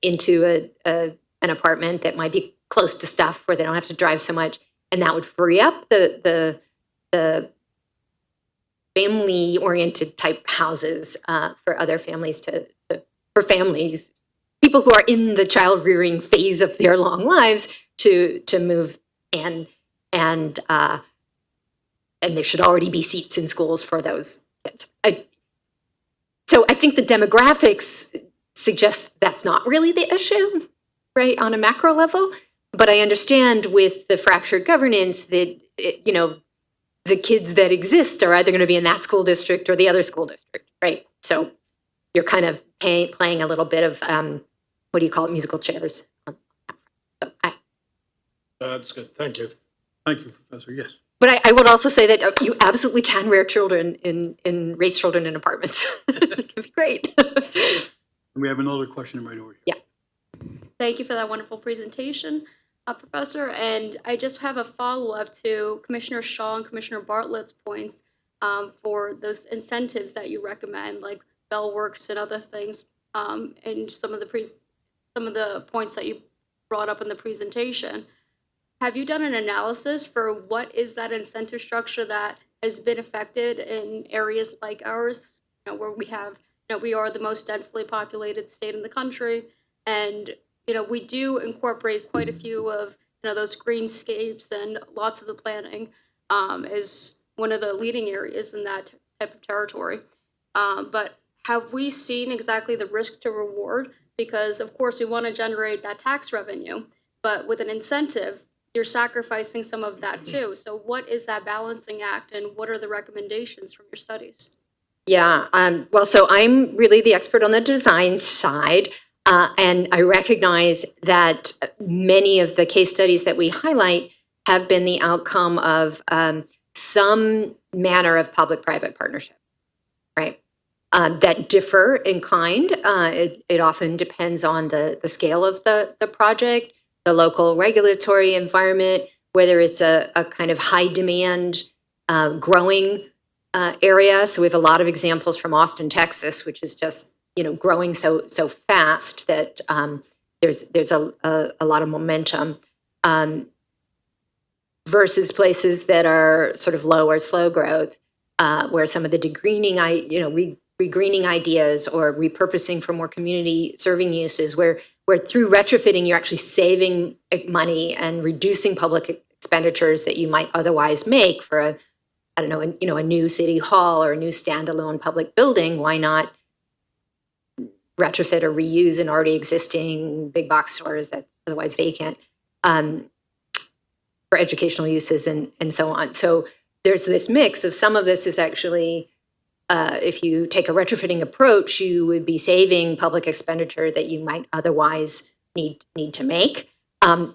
into an apartment that might be close to stuff where they don't have to drive so much. And that would free up the family-oriented type houses for other families for families, people who are in the child rearing phase of their long lives to move in, and there should already be seats in schools for those kids. So I think the demographics suggest that's not really the issue, right, on a macro level. But I understand with the fractured governance that the kids that exist are either going to be in that school district or the other school district, right? So you're kind of playing a little bit of what do you call it, musical chairs. So That's good. Thank you. Thank you, Professor. Yes. But I would also say that you absolutely can raise children raise children in apartments. It can be great. And we have another question right over here. Yeah. Thank you for that wonderful presentation, Professor. And I just have a follow-up to Commissioner Shaw and Commissioner Bartlett's points for those incentives that you recommend, like Bellworks and other things, and some of the points that you brought up in the presentation. Have you done an analysis for what is that incentive structure that has been affected in areas like ours, where we have, we are the most densely populated state in the country, and we do incorporate quite a few of those greenscapes and lots of the planning is one of the leading areas in that type of territory. But have we seen exactly the risk to reward? Because of course we want to generate that tax revenue, but with an incentive, you're sacrificing some of that too. So what is that balancing act, and what are the recommendations from your studies? Yeah, well, so I'm really the expert on the design side, and I recognize that many of the case studies that we highlight have been the outcome of some manner of public-private partnership, right? That differ in kind. It often depends on the scale of the project, the local regulatory environment, whether it's a kind of high demand growing area. So we have a lot of examples from Austin, Texas, which is just growing so fast that there's a lot of momentum, versus places that are sort of low or slow growth, where some of the degreening, regreening ideas or repurposing for more community serving uses, where through retrofitting you're actually saving money and reducing public expenditures that you might otherwise make for a new city hall or a new standalone public building. Why not retrofit or reuse an already existing big box stores that's otherwise vacant for educational uses and so on. So there's this mix of some of this is actually, if you take a retrofitting approach, you would be saving public expenditure that you might otherwise need to make.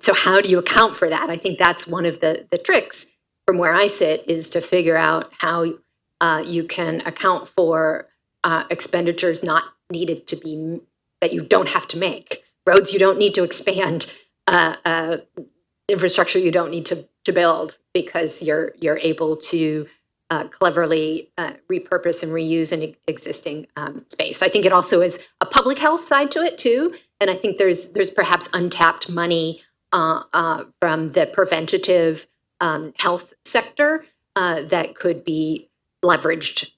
So how do you account for that? I think that's one of the tricks from where I sit, is to figure out how you can account for expenditures not needed to be, that you don't have to make. Roads you don't need to expand, infrastructure you don't need to build, because you're able to cleverly repurpose and reuse an existing space. I think it also is a public health side to it too, and I think there's perhaps untapped money from the preventative health sector that could be leveraged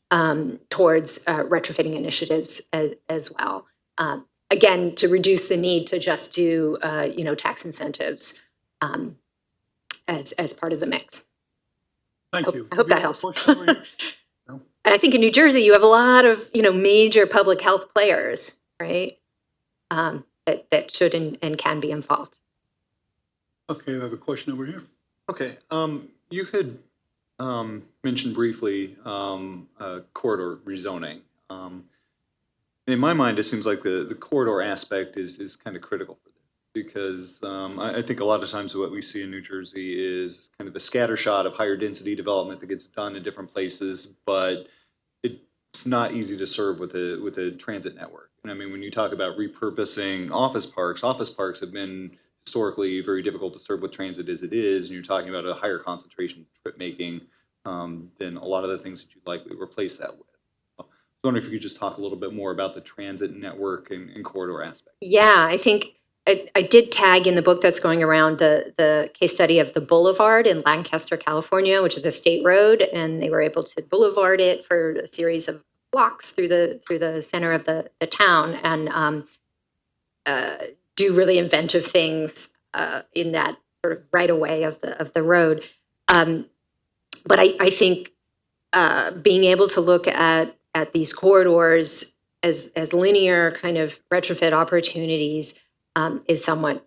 towards retrofitting initiatives as well. Again, to reduce the need to just do tax incentives as part of the mix. Thank you. I hope that helps. Question over here? No? And I think in New Jersey, you have a lot of, major public health players, right? That should and can be involved. Okay, I have a question over here. Okay, you had mentioned briefly corridor rezoning. In my mind, it seems like the corridor aspect is kind of critical for this, because I think a lot of times what we see in New Jersey is kind of a scattershot of higher density development that gets done in different places, but it's not easy to serve with a transit network. And I mean, when you talk about repurposing office parks have been historically very difficult to serve with transit as it is, and you're talking about a higher concentration of trip making than a lot of the things that you'd likely replace that with. So I was wondering if you could just talk a little bit more about the transit network and corridor aspect. Yeah, I think I did tag in the book that's going around the case study of the Boulevard in Lancaster, California, which is a state road, and they were able to boulevard it for a series of blocks through the center of the town, and do really inventive things in that sort of right away of the road. But I think being able to look at these corridors as linear kind of retrofit opportunities is somewhat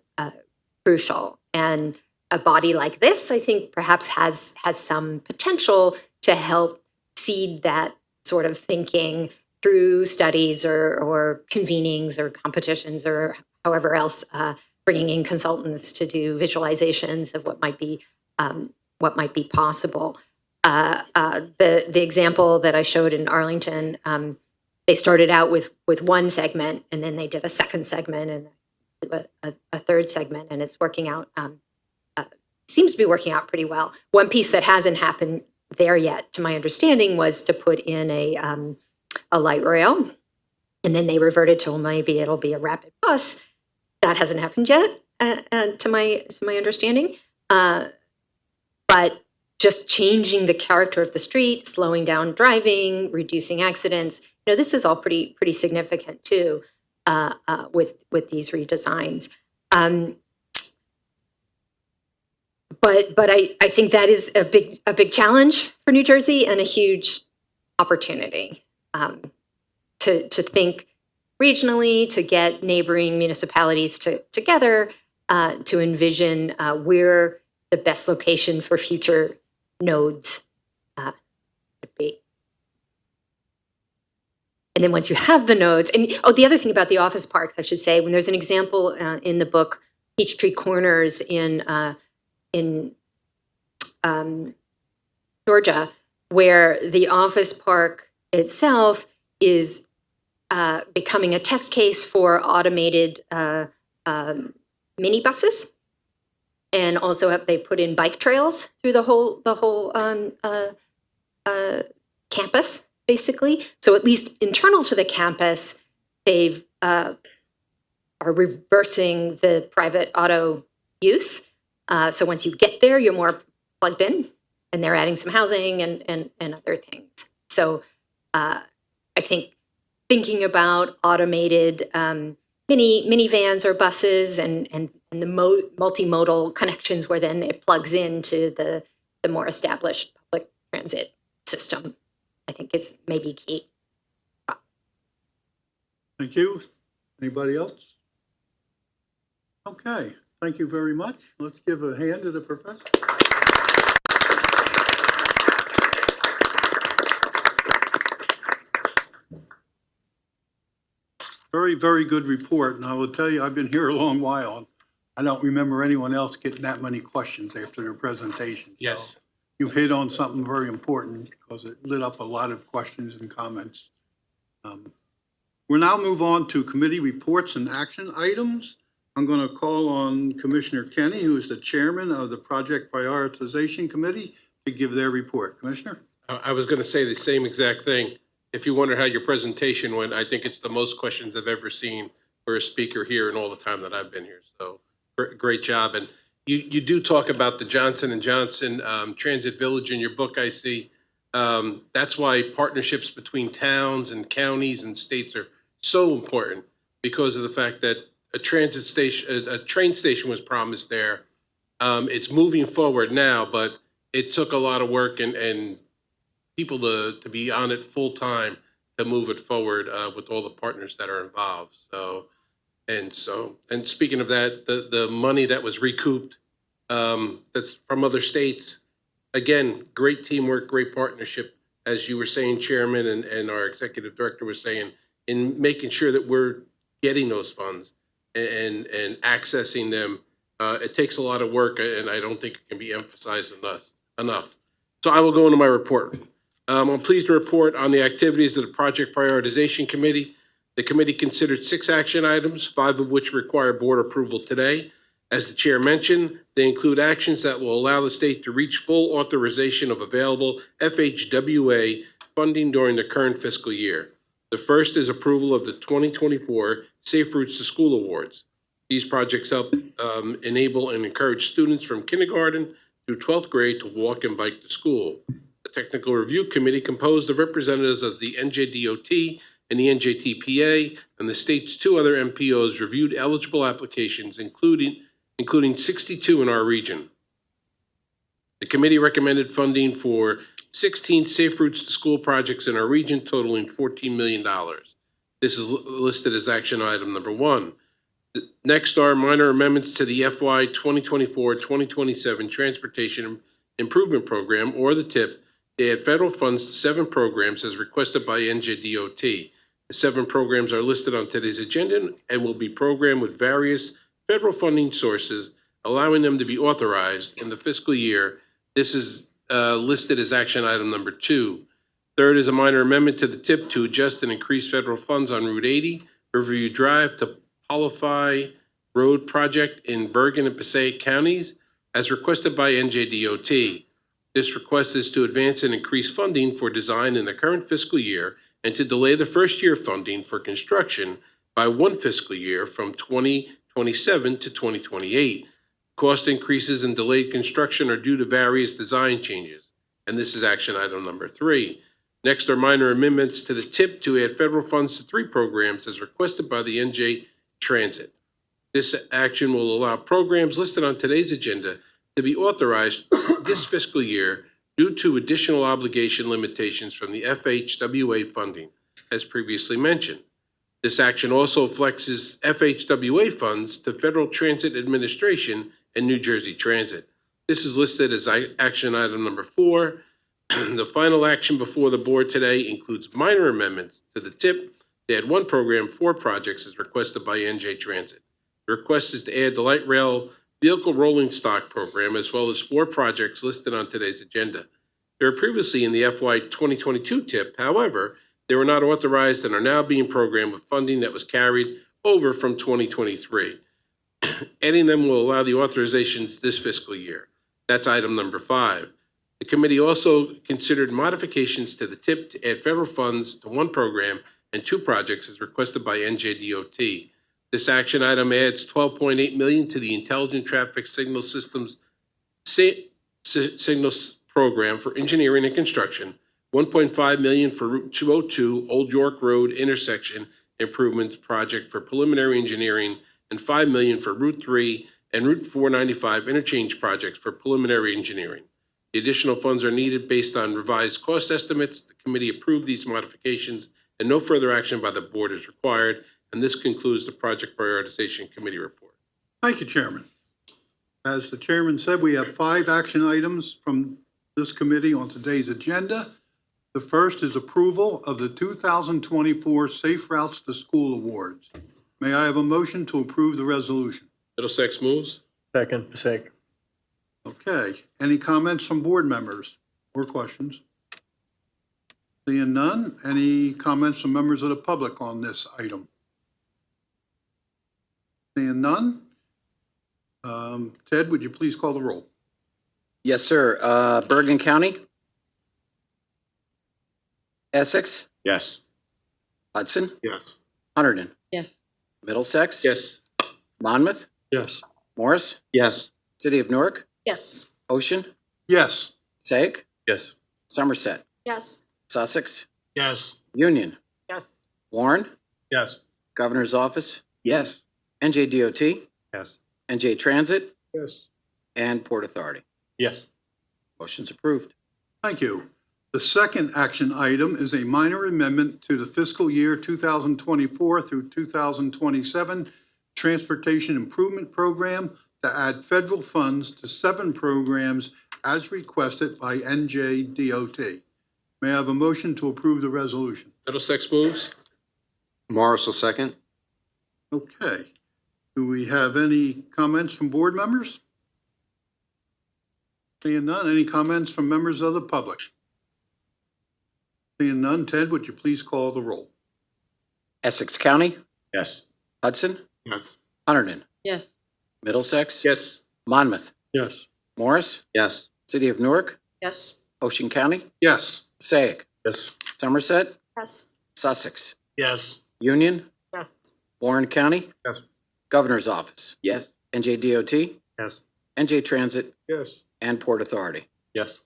crucial. And a body like this, I think, perhaps has some potential to help seed that sort of thinking through studies or convenings or competitions or however else, bringing in consultants to do visualizations of what might be possible. The example that I showed in Arlington, they started out with one segment, and then they did a second segment and a third segment, and it's working out. Seems to be working out pretty well. One piece that hasn't happened there yet, to my understanding, was to put in a light rail, and then they reverted to, well, maybe it'll be a rapid bus. That hasn't happened yet, to my understanding. But just changing the character of the street, slowing down driving, reducing accidents, this is all pretty significant too, with these redesigns. But I think that is a big challenge for New Jersey and a huge opportunity to think regionally, to get neighboring municipalities together, to envision where the best location for future nodes would be. And then once you have the nodes, and the other thing about the office parks, I should say, when there's an example in the book, Peachtree Corners in Georgia, where the office park itself is becoming a test case for automated minibuses, and also they put in bike trails through the whole campus, basically. So at least internal to the campus, they've are reversing the private auto use. So once you get there, you're more plugged in, and they're adding some housing and other things. So I think thinking about automated minivans or buses and the multimodal connections where then it plugs into the more established public transit system, I think is maybe key. Thank you. Anybody else? Okay, thank you very much. Let's give a hand to the professor. Very, very good report, and I will tell you, I've been here a long while, and I don't remember anyone else getting that many questions after their presentation. So Yes. you've hit on something very important because it lit up a lot of questions and comments. We'll now move on to committee reports and action items. I'm going to call on Commissioner Kenny, who is the chairman of the Project Prioritization Committee, to give their report. Commissioner? I was going to say the same exact thing. If you wonder how your presentation went, I think it's the most questions I've ever seen for a speaker here in all the time that I've been here. So great job. And you do talk about the Johnson & Johnson Transit Village in your book, I see. That's why partnerships between towns and counties and states are so important, because of the fact that a train station was promised there. It's moving forward now, but it took a lot of work and people to be on it full time to move it forward with all the partners that are involved. And speaking of that, the money that was recouped, that's from other states, again, great teamwork, great partnership, as you were saying, Chairman, and our executive director was saying, in making sure that we're getting those funds and accessing them. It takes a lot of work, and I don't think it can be emphasized enough. So I will go into my report. I'm pleased to report on the activities of the Project Prioritization Committee. The committee considered 6 action items, 5 of which require board approval today. As the chair mentioned, they include actions that will allow the state to reach full authorization of available FHWA funding during the current fiscal year. The first is approval of the 2024 Safe Routes to School Awards. These projects help enable and encourage students from kindergarten through 12th grade to walk and bike to school. The Technical Review Committee, composed of representatives of the NJDOT and the NJTPA and the state's 2 other MPOs, reviewed eligible applications, including 62 in our region. The committee recommended funding for 16 Safe Routes to School projects in our region, totaling $14 million. This is listed as action item number 1. Next are minor amendments to the FY 2024-2027 Transportation Improvement Program, or the TIP. They add federal funds to 7 programs as requested by NJDOT. The 7 programs are listed on today's agenda and will be programmed with various federal funding sources, allowing them to be authorized in the fiscal year. This is listed as action item number 2. Third is a minor amendment to the TIP to adjust and increase federal funds on Route 80, Riverview Drive to Polify Road project in Bergen and Passaic counties, as requested by NJDOT. This request is to advance and increase funding for design in the current fiscal year and to delay the first year funding for construction by 1 fiscal year from 2027 to 2028. Cost increases and delayed construction are due to various design changes, and this is action item number 3. Next are minor amendments to the TIP to add federal funds to 3 programs as requested by the NJ Transit. This action will allow programs listed on today's agenda to be authorized this fiscal year due to additional obligation limitations from the FHWA funding, as previously mentioned. This action also flexes FHWA funds to Federal Transit Administration and New Jersey Transit. This is listed as action item number 4. The final action before the board today includes minor amendments to the TIP to add 1 program, 4 projects as requested by NJ Transit. The request is to add the light rail vehicle rolling stock program, as well as 4 projects listed on today's agenda. They were previously in the FY 2022 TIP. However, they were not authorized and are now being programmed with funding that was carried over from 2023. Adding them will allow the authorizations this fiscal year. That's item number 5. The committee also considered modifications to the TIP to add federal funds to 1 program and 2 projects as requested by NJDOT. This action item adds $12.8 million to the Intelligent Traffic Signal Systems Signals Program for engineering and construction, $1.5 million for Route 202 Old York Road intersection improvements project for preliminary engineering, and $5 million for Route 3 and Route 495 interchange projects for preliminary engineering. The additional funds are needed based on revised cost estimates. The committee approved these modifications, and no further action by the board is required. And this concludes the Project Prioritization Committee report. Thank you, Chairman. As the chairman said, we have 5 action items from this committee on today's agenda. The first is approval of the 2024 Safe Routes to School Awards. May I have a motion to approve the resolution? Middlesex moves. Second, Pasek. Okay, any comments from board members or questions? Seeing none, any comments from members of the public on this item? Seeing none? Ted, would you please call the roll? Yes, sir. Bergen County? Essex? Yes. Hudson? Yes. Hunterdon? Yes. Middlesex? Yes. Monmouth? Yes. Morris? Yes. City of Newark? Yes. Ocean? Yes. Passaic? Yes. Somerset? Yes. Sussex? Yes. Union? Yes. Warren? Yes. Governor's Office? Yes. NJDOT? Yes. NJ Transit? Yes. And Port Authority. Yes. Motion's approved. Thank you. The second action item is a minor amendment to the fiscal year 2024 through 2027 Transportation Improvement Program to add federal funds to 7 programs as requested by NJDOT. May I have a motion to approve the resolution? Middlesex moves. Morris will second. Okay. Do we have any comments from board members? Seeing none, any comments from members of the public? Seeing none, Ted, would you please call the roll? Essex County? Yes. Hudson? Yes. Hunterdon? Yes. Middlesex? Yes. Monmouth? Yes. Morris? Yes. City of Newark? Yes. Ocean County? Yes. Passaic? Yes. Somerset? Yes. Sussex? Yes. Union? Yes. Warren County? Yes. Governor's Office? Yes. NJDOT? Yes. NJ Transit? Yes. And Port Authority. Yes.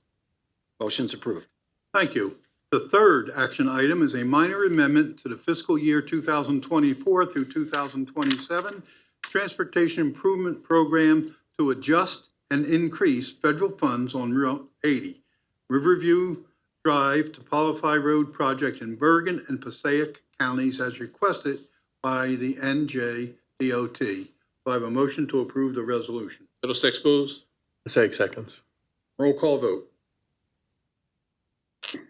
Motion's approved. Thank you. The third action item is a minor amendment to the fiscal year 2024 through 2027 Transportation Improvement Program to adjust and increase federal funds on Route 80, Riverview Drive to Polify Road project in Bergen and Passaic counties as requested by the NJDOT. Do I have a motion to approve the resolution? Middlesex moves. Pasek seconds. Roll call vote.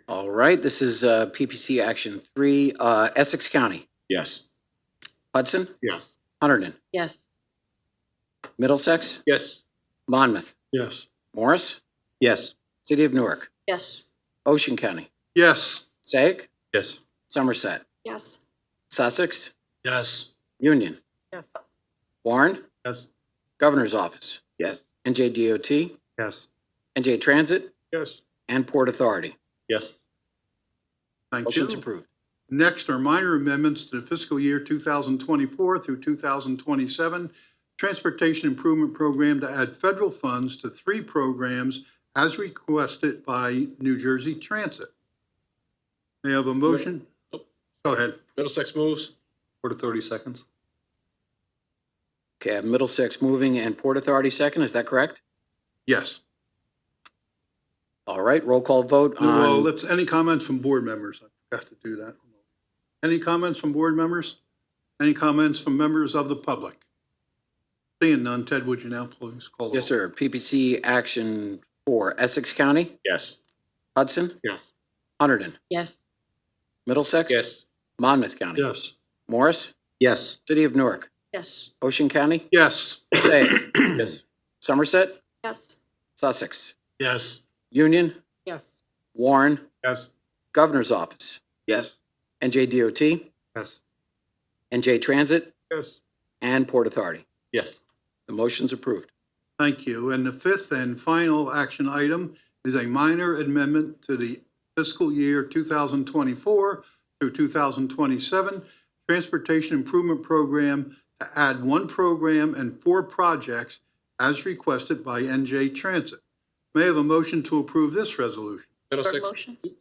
All right, this is PPC Action 3. Essex County? Yes. Hudson? Yes. Hunterdon? Yes. Middlesex? Yes. Monmouth? Yes. Morris? Yes. City of Newark? Yes. Ocean County? Yes. Passaic? Yes. Somerset? Yes. Sussex? Yes. Union? Yes. Warren? Yes. Governor's Office? Yes. NJDOT? Yes. NJ Transit? Yes. And Port Authority. Yes. Thank Motion's you. approved. Next are minor amendments to the fiscal year 2024 through 2027 Transportation Improvement Program to add federal funds to 3 programs as requested by New Jersey Transit. May I have a motion? Go ahead. Middlesex moves. Port Authority seconds. Okay, I have Middlesex moving and Port Authority second, is that correct? Yes. All right, roll call vote Well, on, any comments from board members? I forgot to do that. Any comments from board members? Any comments from members of the public? Seeing none, Ted, would you now please call the roll? yes, sir, PPC Action 4. Essex County? Yes. Hudson? Yes. Hunterdon? Yes. Middlesex? Yes. Monmouth County? Yes. Morris? Yes. City of Newark? Yes. Ocean County? Yes. Passaic? Yes. Somerset? Yes. Sussex? Yes. Union? Yes. Warren? Yes. Governor's Office? Yes. NJDOT? Yes. NJ Transit? Yes. And Port Authority. Yes. The motion's approved. Thank you. And the fifth and final action item is a minor amendment to the fiscal year 2024 through 2027 Transportation Improvement Program to add 1 program and 4 projects as requested by NJ Transit. May I have a motion to approve this resolution? Middlesex. Motion. You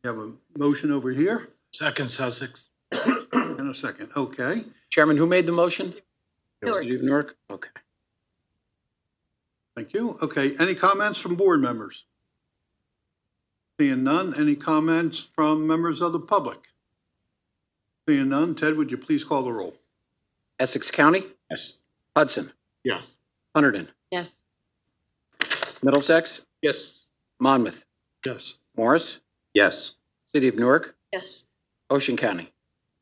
have a motion over here Second, Sussex. and a second. Okay. Chairman, who made the motion? Newark. City of Newark? Okay. Thank you. Okay. Any comments from board members? Seeing none. Any comments from members of the public? Seeing none. Ted, would you please call the roll? Essex County? Yes. Hudson? Yes. Hunterdon? Yes. Middlesex? Yes. Monmouth? Yes. Morris? Yes. City of Newark, Yes. Ocean County,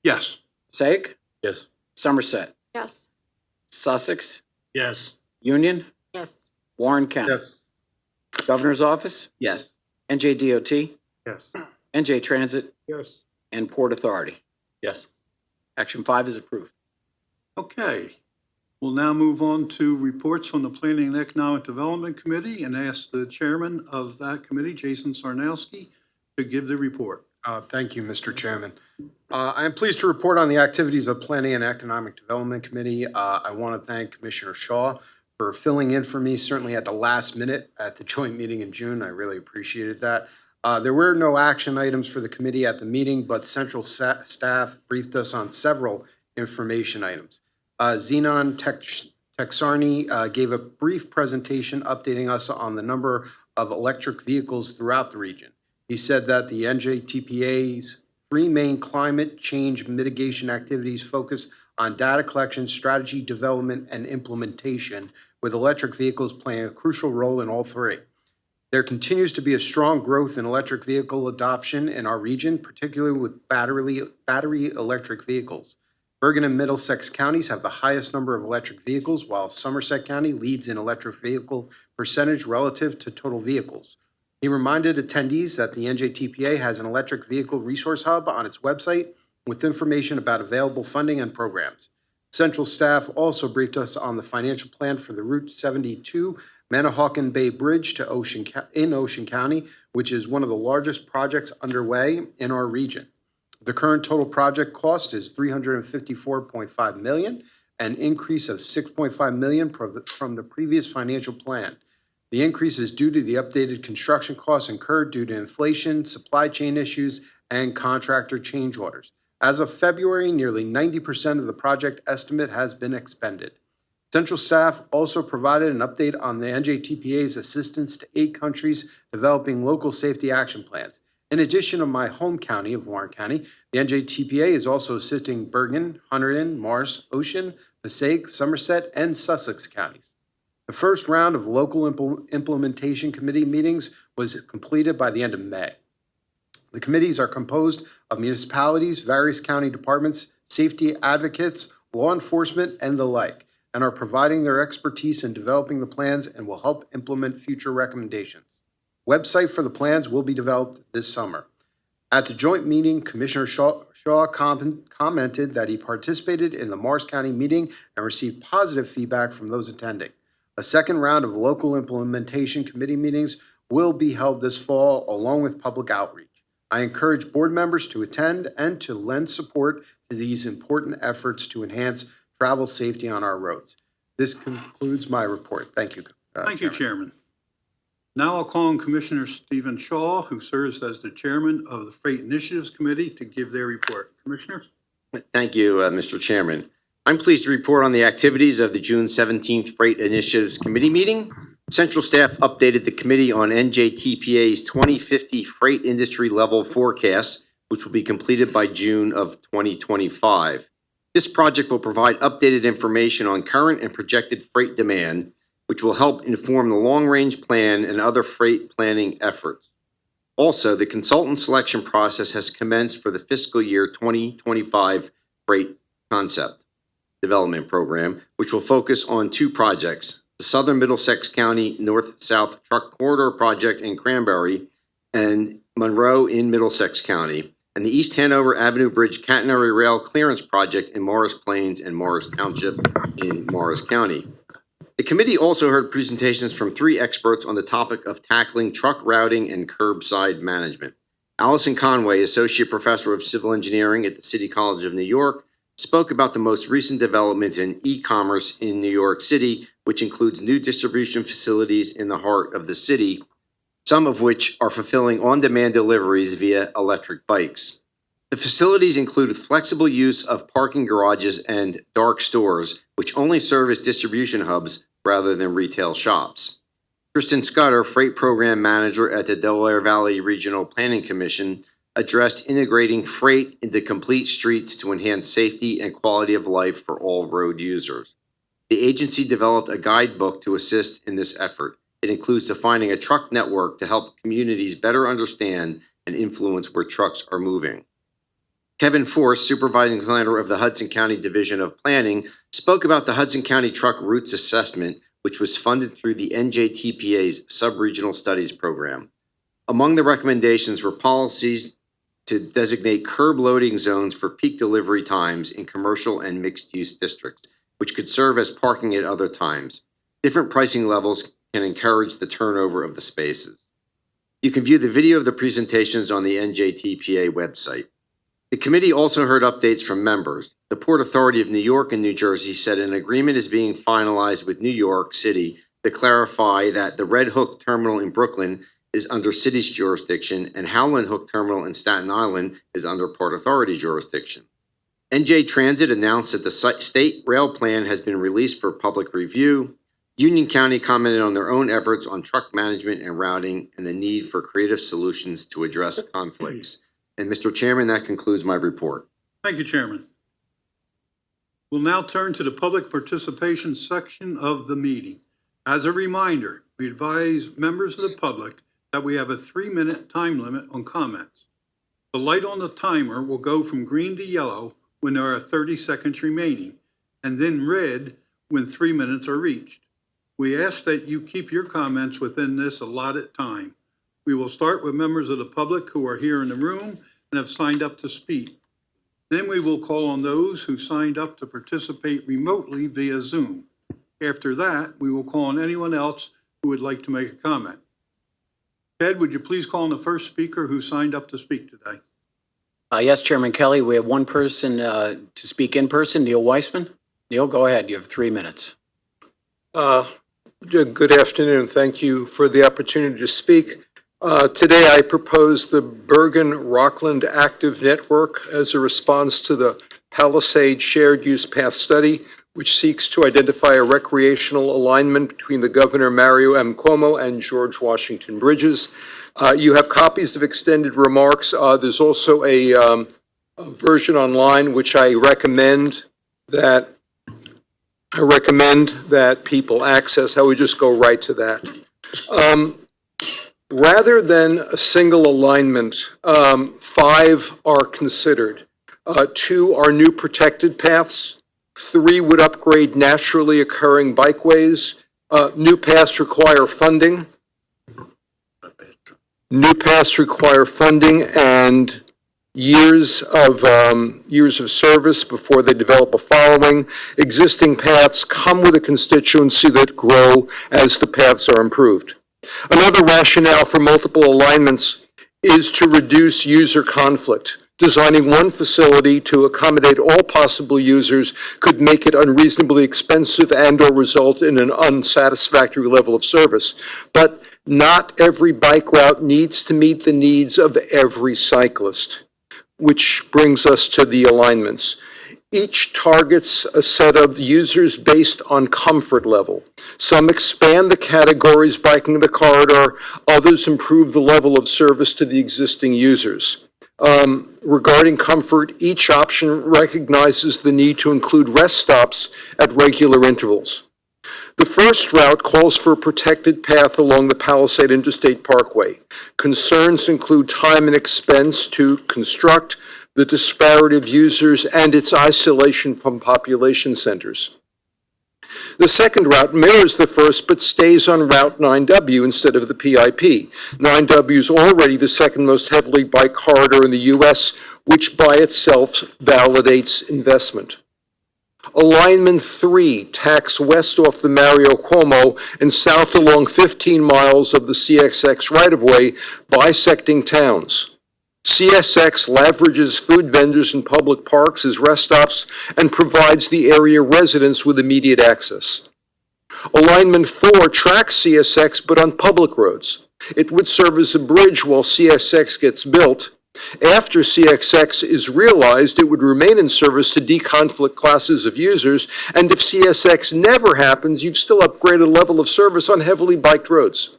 Yes. Passaic, Yes. Somerset, Yes. Sussex, Yes. Union, Yes. Warren County. Yes. Governor's Office, Yes. NJDOT, Yes. NJ Transit, Yes. and Port Authority. Yes. Action 5 is approved. Okay. We'll now move on to reports from the Planning and Economic Development Committee and ask the chairman of that committee, Jason Sarnowski, to give the report. Thank you, Mr. Chairman. I am pleased to report on the activities of Planning and Economic Development Committee. I want to thank Commissioner Shaw for filling in for me, certainly at the last minute at the joint meeting in June. I really appreciated that. There were no action items for the committee at the meeting, but central staff briefed us on several information items. Zenon Texarni gave a brief presentation updating us on the number of electric vehicles throughout the region. He said that the NJTPA's 3 main climate change mitigation activities focus on data collection, strategy development, and implementation, with electric vehicles playing a crucial role in all 3. There continues to be a strong growth in electric vehicle adoption in our region, particularly with battery electric vehicles. Bergen and Middlesex counties have the highest number of electric vehicles, while Somerset County leads in electric vehicle percentage relative to total vehicles. He reminded attendees that the NJTPA has an electric vehicle resource hub on its website with information about available funding and programs. Central staff also briefed us on the financial plan for the Route 72 Manahawkin Bay Bridge in Ocean County, which is one of the largest projects underway in our region. The current total project cost is $354.5 million, an increase of $6.5 million from the previous financial plan. The increase is due to the updated construction costs incurred due to inflation, supply chain issues, and contractor change orders. As of February, nearly 90% of the project estimate has been expended. Central staff also provided an update on the NJTPA's assistance to 8 countries developing local safety action plans. In addition to my home county of Warren County, the NJTPA is also assisting Bergen, Hunterdon, Morris, Ocean, Passaic, Somerset, and Sussex counties. The first round of local implementation committee meetings was completed by the end of May. The committees are composed of municipalities, various county departments, safety advocates, law enforcement, and the like, and are providing their expertise in developing the plans and will help implement future recommendations. Website for the plans will be developed this summer. At the joint meeting, Commissioner Shaw commented that he participated in the Morris County meeting and received positive feedback from those attending. A second round of local implementation committee meetings will be held this fall, along with public outreach. I encourage board members to attend and to lend support to these important efforts to enhance travel safety on our roads. This concludes my report. Thank you. Thank you, Chairman. Now I'll call on Commissioner Stephen Shaw, who serves as the chairman of the Freight Initiatives Committee, to give their report. Commissioner? Thank you, Mr. Chairman. I'm pleased to report on the activities of the June 17th Freight Initiatives Committee meeting. Central staff updated the committee on NJTPA's 2050 freight industry level forecast, which will be completed by June of 2025. This project will provide updated information on current and projected freight demand, which will help inform the long-range plan and other freight planning efforts. Also, the consultant selection process has commenced for the fiscal year 2025 freight concept development program, which will focus on 2 projects: the Southern Middlesex County North-South Truck Corridor Project in Cranberry and Monroe in Middlesex County, and the East Hanover Avenue Bridge Catenary Rail Clearance Project in Morris Plains and Morris Township in Morris County. The committee also heard presentations from 3 experts on the topic of tackling truck routing and curbside management. Allison Conway, Associate Professor of Civil Engineering at the City College of New York, spoke about the most recent developments in e-commerce in New York City, which includes new distribution facilities in the heart of the city, some of which are fulfilling on-demand deliveries via electric bikes. The facilities include flexible use of parking garages and dark stores, which only serve as distribution hubs rather than retail shops. Kristen Scudder, Freight Program Manager at the Delaware Valley Regional Planning Commission, addressed integrating freight into complete streets to enhance safety and quality of life for all road users. The agency developed a guidebook to assist in this effort. It includes defining a truck network to help communities better understand and influence where trucks are moving. Kevin Force, Supervising Planner of the Hudson County Division of Planning, spoke about the Hudson County Truck Routes Assessment, which was funded through the NJTPA's Subregional Studies Program. Among the recommendations were policies to designate curb loading zones for peak delivery times in commercial and mixed-use districts, which could serve as parking at other times. Different pricing levels can encourage the turnover of the spaces. You can view the video of the presentations on the NJTPA website. The committee also heard updates from members. The Port Authority of New York and New Jersey said an agreement is being finalized with New York City to clarify that the Red Hook Terminal in Brooklyn is under city's jurisdiction and Howland Hook Terminal in Staten Island is under Port Authority jurisdiction. NJ Transit announced that the state rail plan has been released for public review. Union County commented on their own efforts on truck management and routing and the need for creative solutions to address conflicts. And Mr. Chairman, that concludes my report. Thank you, Chairman. We'll now turn to the public participation section of the meeting. As a reminder, we advise members of the public that we have a 3-minute time limit on comments. The light on the timer will go from green to yellow when there are 30 seconds remaining, and then red when 3 minutes are reached. We ask that you keep your comments within this allotted time. We will start with members of the public who are here in the room and have signed up to speak. Then we will call on those who signed up to participate remotely via Zoom. After that, we will call on anyone else who would like to make a comment. Ted, would you please call on the first speaker who signed up to speak today? Yes, Chairman Kelly, we have one person to speak in person, Neil Weissman. Neil, go ahead. You have 3 minutes. Good afternoon. Thank you for the opportunity to speak. Today, I propose the Bergen-Rockland Active Network as a response to the Palisade Shared Use Path Study, which seeks to identify a recreational alignment between the Governor Mario M. Cuomo and George Washington bridges. You have copies of extended remarks. There's also a version online, which I recommend that people access. I would just go right to that. Rather than a single alignment, 5 are considered. 2 are new protected paths. 3 would upgrade naturally occurring bikeways. New paths require funding. And years of service before they develop a following. Existing paths come with a constituency that grow as the paths are improved. Another rationale for multiple alignments is to reduce user conflict. Designing one facility to accommodate all possible users could make it unreasonably expensive and/or result in an unsatisfactory level of service. But not every bike route needs to meet the needs of every cyclist, which brings us to the alignments. Each targets a set of users based on comfort level. Some expand the categories biking the corridor, others improve the level of service to the existing users. Regarding comfort, each option recognizes the need to include rest stops at regular intervals. The first route calls for a protected path along the Palisade Interstate Parkway. Concerns include time and expense to construct, the disparity of users, and its isolation from population centers. The second route mirrors the first, but stays on Route 9W instead of the PIP. 9W is already the second most heavily bike corridor in the U.S., which by itself validates investment. Alignment 3 tacks west off the Mario Cuomo and south along 15 miles of the CSX right-of-way, bisecting towns. CSX leverages food vendors and public parks as rest stops and provides the area residents with immediate access. Alignment 4 tracks CSX but on public roads. It would serve as a bridge while CSX gets built. After CSX is realized, it would remain in service to deconflict classes of users, and if CSX never happens, you've still upgraded a level of service on heavily biked roads.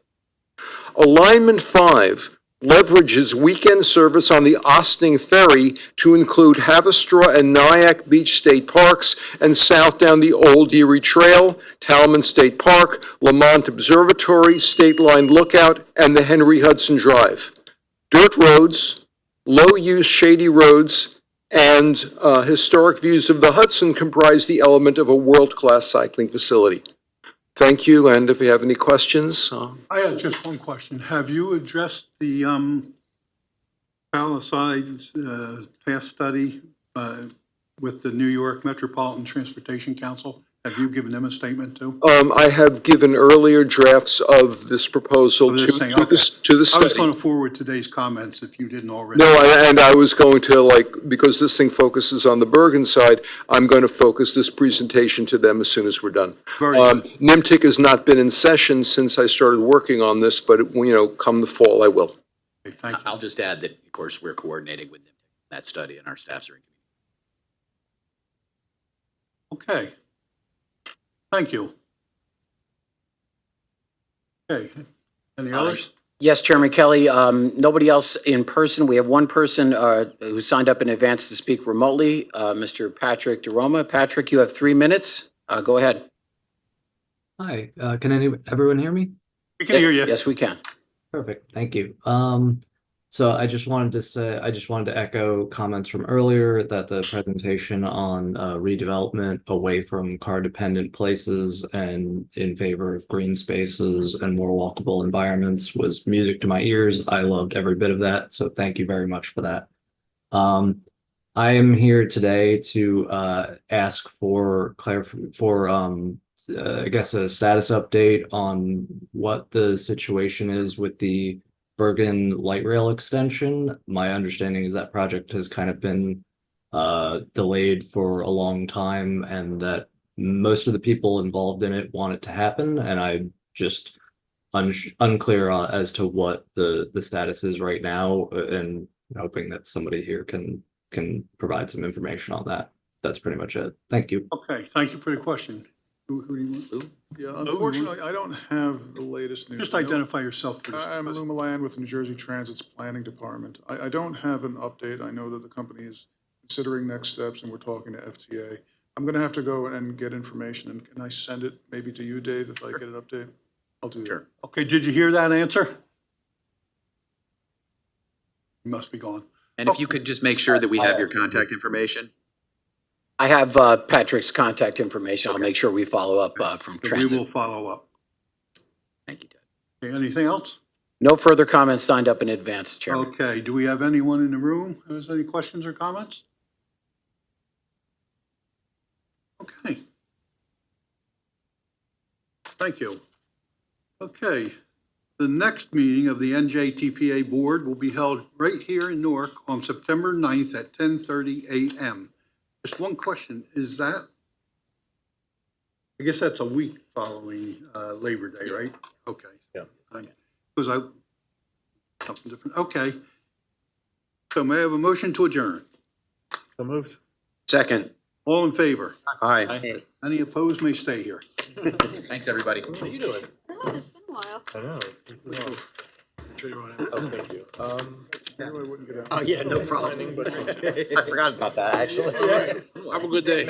Alignment 5 leverages weekend service on the Ossining Ferry to include Haverstraw and Nyack Beach State Parks and south down the Old Erie Trail, Talman State Park, Lamont Observatory, State Line Lookout, and the Henry Hudson Drive. dirt roads, low-use shady roads, and historic views of the Hudson comprise the element of a world-class cycling facility. Thank you, and if you have any questions, I have just one question. Have you addressed the Palisades path study with the New York Metropolitan Transportation Council? Have you given them a statement too? I have given earlier drafts of this proposal Of this to thing, the okay. to the I was study. going to forward today's comments if you didn't already. No, and I was going to, because this thing focuses on the Bergen side, I'm going to focus this presentation to them as soon as we're done. Very good. NMTIC has not been in session since I started working on this, but, come the fall, I will. Okay, thank you. I'll just add that, of course, we're coordinating with them, that study, and our staffs are in. Okay. Thank you. Okay. Any others? Yes, Chairman Kelly, nobody else in person. We have one person who signed up in advance to speak remotely, Mr. Patrick DeRoma. Patrick, you have 3 minutes. Go ahead. Hi, can everyone hear me? We can hear you. Yes, we can. Perfect, thank you. So I just wanted to echo comments from earlier that the presentation on redevelopment away from car-dependent places and in favor of green spaces and more walkable environments was music to my ears. I loved every bit of that, so thank you very much for that. I am here today to ask for I guess a status update on what the situation is with the Bergen light rail extension. My understanding is that project has kind of been delayed for a long time, and that most of the people involved in it want it to happen, and I'm just unclear as to what the status is right now, and hoping that somebody here can provide some information on that. That's pretty much it. Thank you. Okay, thank you for the question. Who do you want? Yeah, unfortunately, I don't have the latest news. Just identify yourself, please. I'm Lou Milan with New Jersey Transit's Planning Department. I don't have an update. I know that the company is considering next steps and we're talking to FTA. I'm going to have to go and get information, and can I send it maybe to you, Dave, if I get an update? I'll do that. Sure. Okay, did you hear that answer? You must be gone. And if you could just make sure that we have your contact information. I have Patrick's contact information. I'll make sure we follow up from So we Transit. will follow up. Thank you, Ted. Okay, anything else? No further comments signed up in advance, Chairman. Okay, do we have anyone in the room who has any questions or comments? Okay. Thank you. Okay, the next meeting of the NJTPA Board will be held right here in Newark on September 9th at 10:30 a.m. Just one question, is that, I guess that's a week following Labor Day, right? Okay. Yeah. Because something different, okay. So may I have a motion to adjourn? So moved. Second. All in favor? Aye. Any opposed may stay here. Thanks, everybody. What are you doing? Oh, it's been a while. I know. Sure you want to- Oh, thank you. Anyway, I wouldn't get out. Oh, yeah, no problem. But I forgot about that, actually. Have a good day.